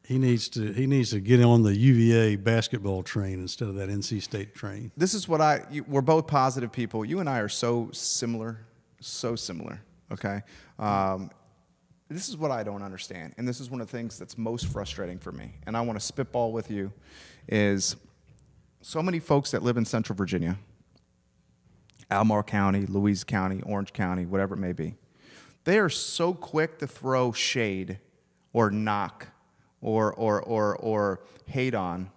He needs to get on the UVA basketball train instead of that NC State train. This is what we're both positive people. You and I are so similar, okay? This is what I don't understand, and this is one of the things that's most frustrating for me, and I want to spitball with you, is so many folks that live in Central Virginia, Albemarle County, Louisa County, Orange County, whatever it may be, they are so quick to throw shade or knock or hate on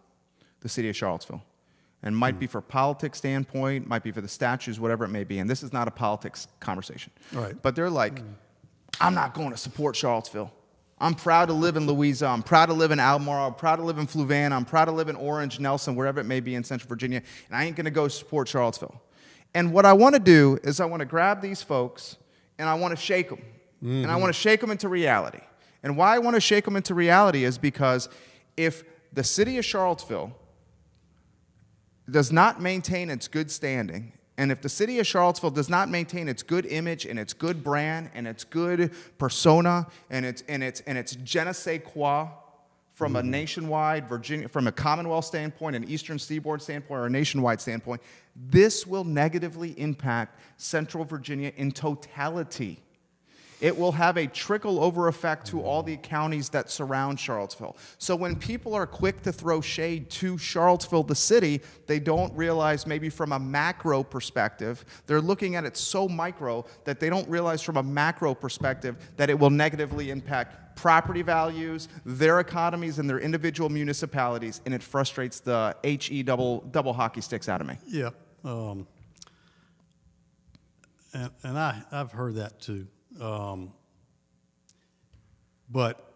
the city of Charlottesville. And might be for politics standpoint, might be for the statues, whatever it may be. And this is not a politics conversation. Right. But they're like, I'm not going to support Charlottesville. I'm proud to live in Louisa. I'm proud to live in Albemarle. I'm proud to live in Fluvanna. I'm proud to live in Orange, Nelson, wherever it may be in Central Virginia. And I ain't going to go support Charlottesville. And what I want to do is I want to grab these folks and I want to shake them. Mm-hmm. And I want to shake them into reality. And why I want to shake them into reality is because if the city of Charlottesville does not maintain its good standing, and if the city of Charlottesville does not maintain its good image and its good brand and its good persona and its je ne sais quoi from a nationwide Virginia, from a Commonwealth standpoint, an Eastern Seaboard standpoint, or a nationwide standpoint, this will negatively impact Central Virginia in totality. It will have a trickle-over effect to all the counties that surround Charlottesville. So when people are quick to throw shade to Charlottesville, the city, they don't realize maybe from a macro perspective, they're looking at it so micro that they don't realize from a macro perspective that it will negatively impact property values, their economies, and their individual municipalities, and it frustrates the HE double hockey sticks out of me. Yeah. And I've heard that too. But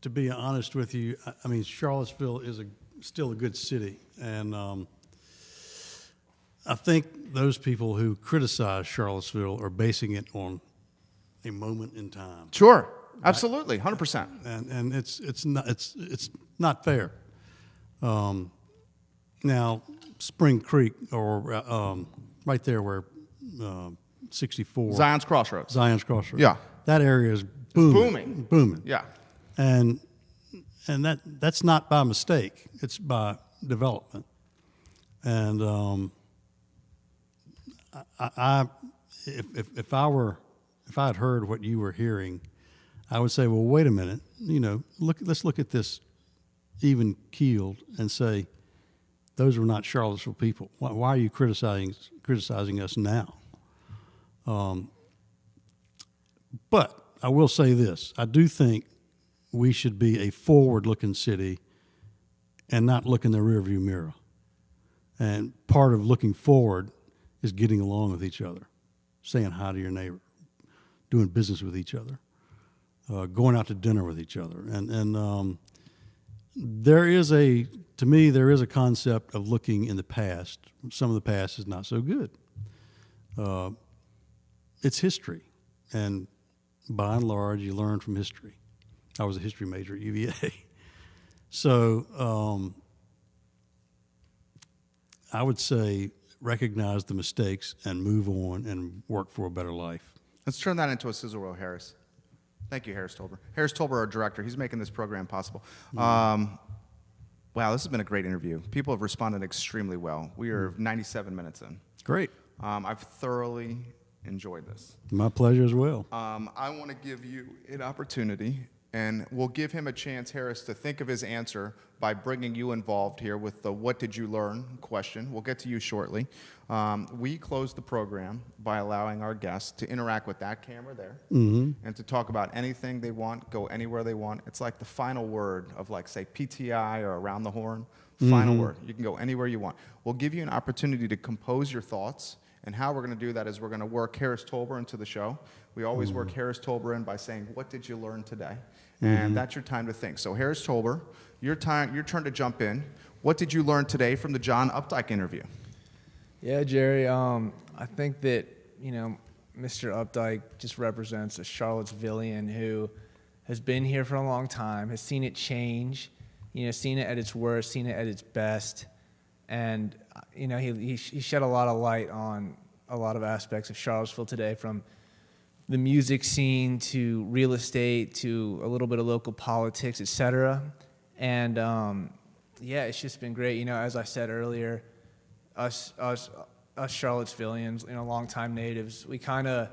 to be honest with you, I mean, Charlottesville is still a good city. And I think those people who criticize Charlottesville are basing it on a moment in time. Sure. Absolutely. 100%. And it's not fair. Now, Spring Creek, or right there where 64. Zion's Crossroads. Yeah. That area is booming. Booming. Yeah. And that's not by mistake. It's by development. And if I had heard what you were hearing, I would say, well, wait a minute. Let's look at this even keeled and say, those were not Charlottesville people. Why are you criticizing us now? But I will say this. I do think we should be a forward-looking city and not look in the rearview mirror. And part of looking forward is getting along with each other, saying hi to your neighbor, doing business with each other, going out to dinner with each other. And to me, there is a concept of looking in the past. Some of the past is not so good. It's history, and by and large, you learn from history. I was a history major at UVA. So I would say recognize the mistakes and move on and work for a better life. Let's turn that into a Sizzle Reel, Harris. Thank you, Harris Tolbert. Harris Tolbert, our director, he's making this program possible. Wow, this has been a great interview. People have responded extremely well. We are 97 minutes in. Great. I've thoroughly enjoyed this. My pleasure as well. I want to give you an opportunity, and we'll give him a chance, Harris, to think of his answer by bringing you involved here with the what did you learn question. We'll get to you shortly. We close the program by allowing our guests to interact with that camera there and to talk about anything they want, go anywhere they want. It's like the final word of, like, say, PTI or Around the Horn. Final word. You can go anywhere you want. We'll give you an opportunity to compose your thoughts. And how we're going to do that is we're going to work Harris Tolbert into the show. We always work Harris Tolbert in by saying, what did you learn today? And that's your time to think. So Harris Tolbert, your turn to jump in. What did you learn today from the John Updike interview? Yeah, Jerry, I think that, Mr. Updike just represents a Charlottesvillian who has been here for a long time, has seen it change, seen it at its worst, seen it at its best. And, he shed a lot of light on a lot of aspects of Charlottesville today, from the music scene to real estate to a little bit of local politics, et cetera. And, it's just been great. As I said earlier, us Charlottesvillians, longtime natives, we kind of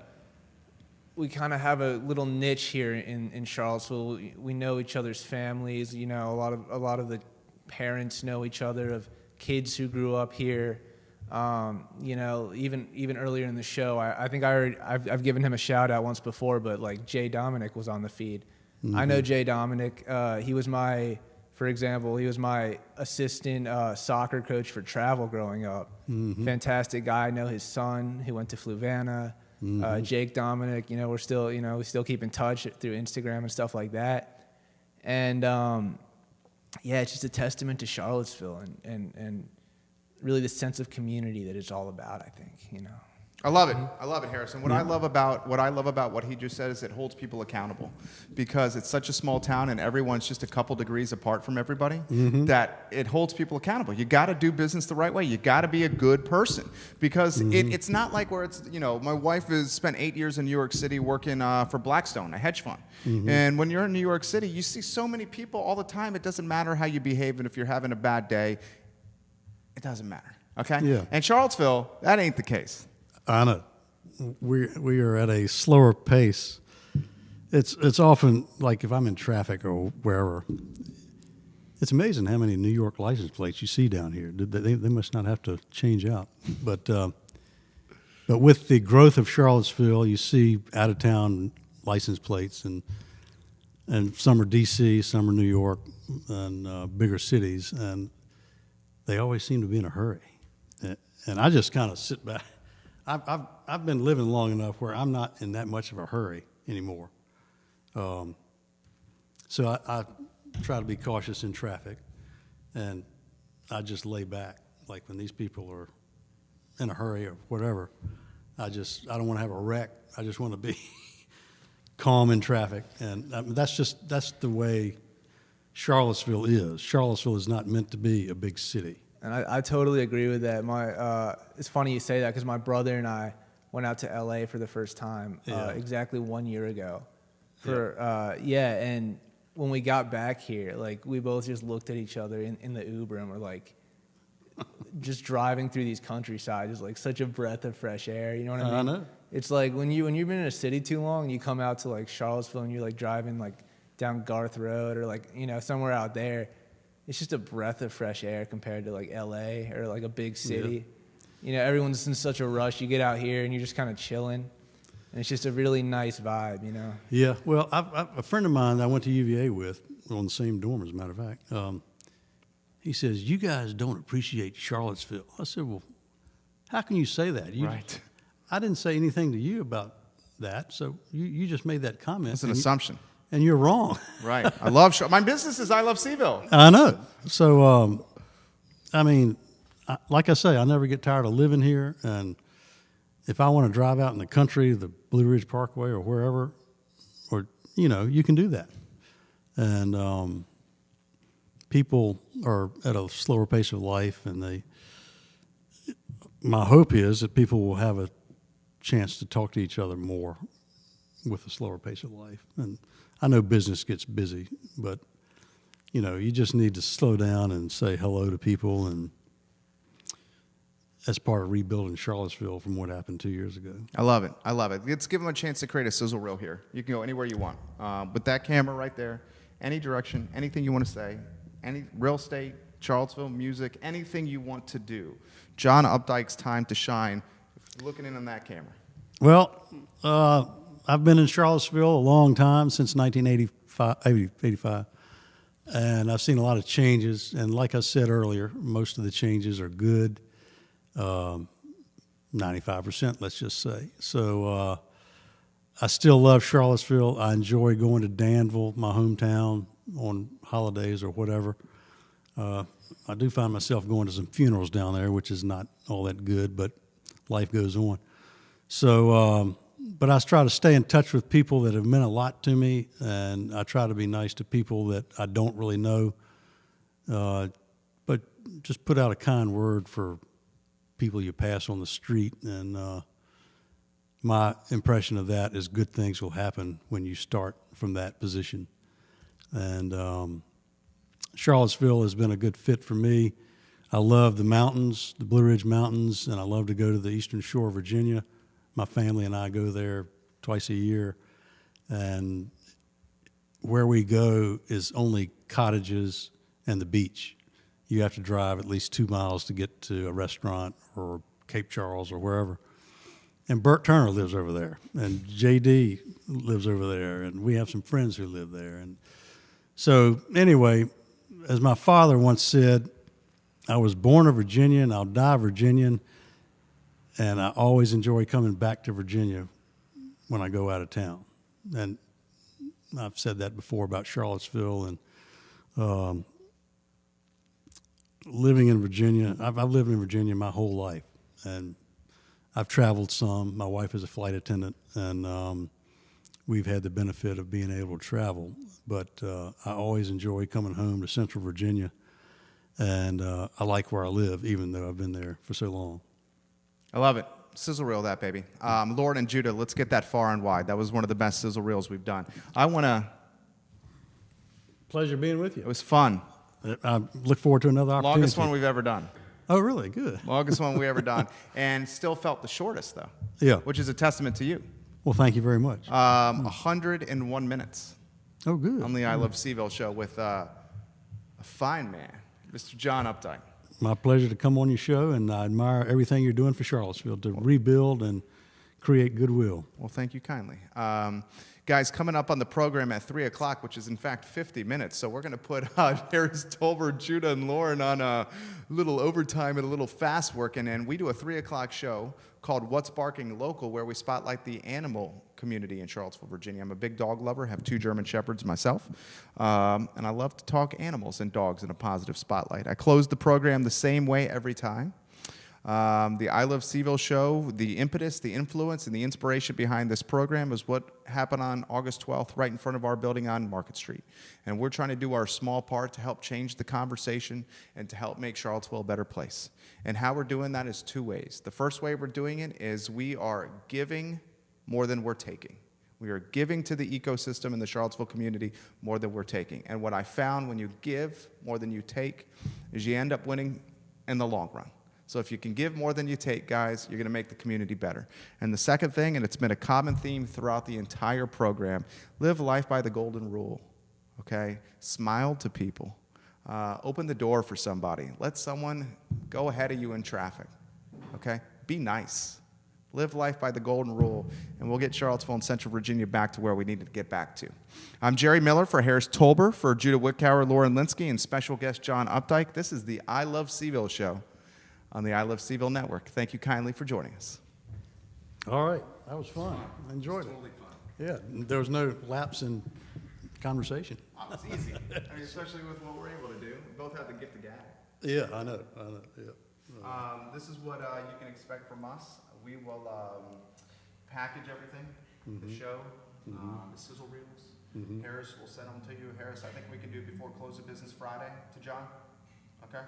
have a little niche here in Charlottesville. We know each other's families. A lot of the parents know each other, of kids who grew up here. Even earlier in the show, I think I've given him a shout out once before, but like Jay Dominic was on the feed. I know Jay Dominic. He was my assistant soccer coach for travel growing up. Fantastic guy. I know his son, who went to Fluvanna. Jake, Dominic, we're still, we still keep in touch through Instagram and stuff like that. And yeah, it's just a testament to Charlottesville and really the sense of community that it's all about, I think, I love it. I love it, Harrison. What I love about what he just said is it holds people accountable, because it's such a small town and everyone's just a couple degrees apart from everybody, that it holds people accountable. You got to do business the right way. You got to be a good person, because it's not like where it's, my wife has spent 8 years in New York City working for Blackstone, a hedge fund. And when you're in New York City, you see so many people all the time. It doesn't matter how you behave, and if you're having a bad day, it doesn't matter. Okay? Yeah. And Charlottesville, that ain't the case. I know. We are at a slower pace. It's often like if I'm in traffic or wherever, it's amazing how many New York license plates you see down here. They must not have to change out. But with the growth of Charlottesville, you see out of town license plates, and some are D.C., some are New York, and bigger cities, and they always seem to be in a hurry. And I just kind of sit back. I've been living long enough where I'm not in that much of a hurry anymore. So I try to be cautious in traffic, and I just lay back. Like when these people are in a hurry or whatever, I don't want to have a wreck. I just want to be calm in traffic, and that's the way Charlottesville is. Charlottesville is not meant to be a big city. And I totally agree with that. It's funny you say that, because my brother and I went out to L.A. for the first time exactly 1 year ago. And when we got back here, like, we both just looked at each other in the Uber, and we're like, just driving through these countryside is like such a breath of fresh air. You know what I mean? I know. It's like when you've been in a city too long, you come out to like Charlottesville and you're like driving like down Garth Road or like somewhere out there. It's just a breath of fresh air compared to like LA or like a big city. Yeah. Everyone's in such a rush. You get out here and you're just kind of chilling, and it's just a really nice vibe, Yeah. Well, a friend of mine that I went to UVA with, on the same dorm, as a matter of fact, he says, "You guys don't appreciate Charlottesville." I said, "Well, how can you say that?" Right. I didn't say anything to you about that, so you just made that comment. It's an assumption. And you're wrong. Right. I love my business is I Love CVille. I know. So, I mean, like I say, I never get tired of living here. And if I want to drive out in the country, the Blue Ridge Parkway or wherever, or, you can do that. And people are at a slower pace of life, and my hope is that people will have a chance to talk to each other more with a slower pace of life. And I know business gets busy, but, you just need to slow down and say hello to people, and that's part of rebuilding Charlottesville from what happened 2 years ago. I love it. I love it. Let's give them a chance to create a sizzle reel here. You can go anywhere you want. With that camera right there, any direction, anything you want to say, any real estate, Charlottesville, music, anything you want to do. John Updike's time to shine. Looking in on that camera. Well, I've been in Charlottesville a long time, since 1985, and I've seen a lot of changes. And like I said earlier, most of the changes are good, 95%, let's just say. So I still love Charlottesville. I enjoy going to Danville, my hometown, on holidays or whatever. I do find myself going to some funerals down there, which is not all that good, but life goes on. So, but I try to stay in touch with people that have meant a lot to me, and I try to be nice to people that I don't really know, but just put out a kind word for people you pass on the street. And my impression of that is good things will happen when you start from that position. And Charlottesville has been a good fit for me. I love the mountains, the Blue Ridge Mountains, and I love to go to the Eastern Shore of Virginia. My family and I go there twice a year, and where we go is only cottages and the beach. You have to drive at least 2 miles to get to a restaurant or Cape Charles or wherever. And Bert Turner lives over there, and J.D. lives over there, and we have some friends who live there. And so anyway, as my father once said, I was born a Virginian, I'll die Virginian. And I always enjoy coming back to Virginia when I go out of town. And I've said that before about Charlottesville and living in Virginia. I've lived in Virginia my whole life, and I've traveled some. My wife is a flight attendant, and we've had the benefit of being able to travel. But I always enjoy coming home to Central Virginia, and I like where I live, even though I've been there for so long. I love it. Sizzle reel that, baby. Lauren and Judah, let's get that far and wide. That was one of the best sizzle reels we've done. I want to... Pleasure being with you. It was fun. I look forward to another opportunity. Longest one we've ever done. Oh, really? Good. Longest one we ever done. And still felt the shortest, though. Yeah. Which is a testament to you. Well, thank you very much. 101 minutes. Oh, good. On the I Love CVille show with a fine man, Mr. John Updike. My pleasure to come on your show, and I admire everything you're doing for Charlottesville to rebuild and create goodwill. Well, thank you kindly. Guys, coming up on the program at 3 o'clock, which is in fact 50 minutes, so we're going to put Harris, Tolbert, Judah, and Lauren on a little overtime and a little fast working, and we do a 3 o'clock show called What's Barking Local, where we spotlight the animal community in Charlottesville, Virginia. I'm a big dog lover, have 2 German Shepherds myself, and I love to talk animals and dogs in a positive spotlight. I close the program the same way every time. The I Love CVille show, the impetus, the influence, and the inspiration behind this program is what happened on August 12th right in front of our building on Market Street. And we're trying to do our small part to help change the conversation and to help make Charlottesville a better place. And how we're doing that is 2 ways. The first way we're doing it is we are giving more than we're taking. We are giving to the ecosystem in the Charlottesville community more than we're taking. And what I found when you give more than you take is you end up winning in the long run. So if you can give more than you take, guys, you're going to make the community better. And the second thing, and it's been a common theme throughout the entire program, live life by the golden rule, okay? Smile to people. Open the door for somebody. Let someone go ahead of you in traffic, okay? Be nice. Live life by the golden rule, and we'll get Charlottesville and Central Virginia back to where we need to get back to. I'm Jerry Miller for Harris Tolbert, for Judah Wickower, Lauren Linsky, and special guest John Updike. This is the I Love CVille show on the I Love CVille network. Thank you kindly for joining us. All right. That was fun. I enjoyed it. Totally fun. Yeah. There was no lapse in conversation. Oh, it's easy. I mean, especially with what we're able to do. We both have the gift of gab. Yeah, I know. Yeah. This is what you can expect from us. We will package everything, the show, the sizzle reels. Harris will send them to you. Harris, I think we can do before close of business Friday to John. Okay?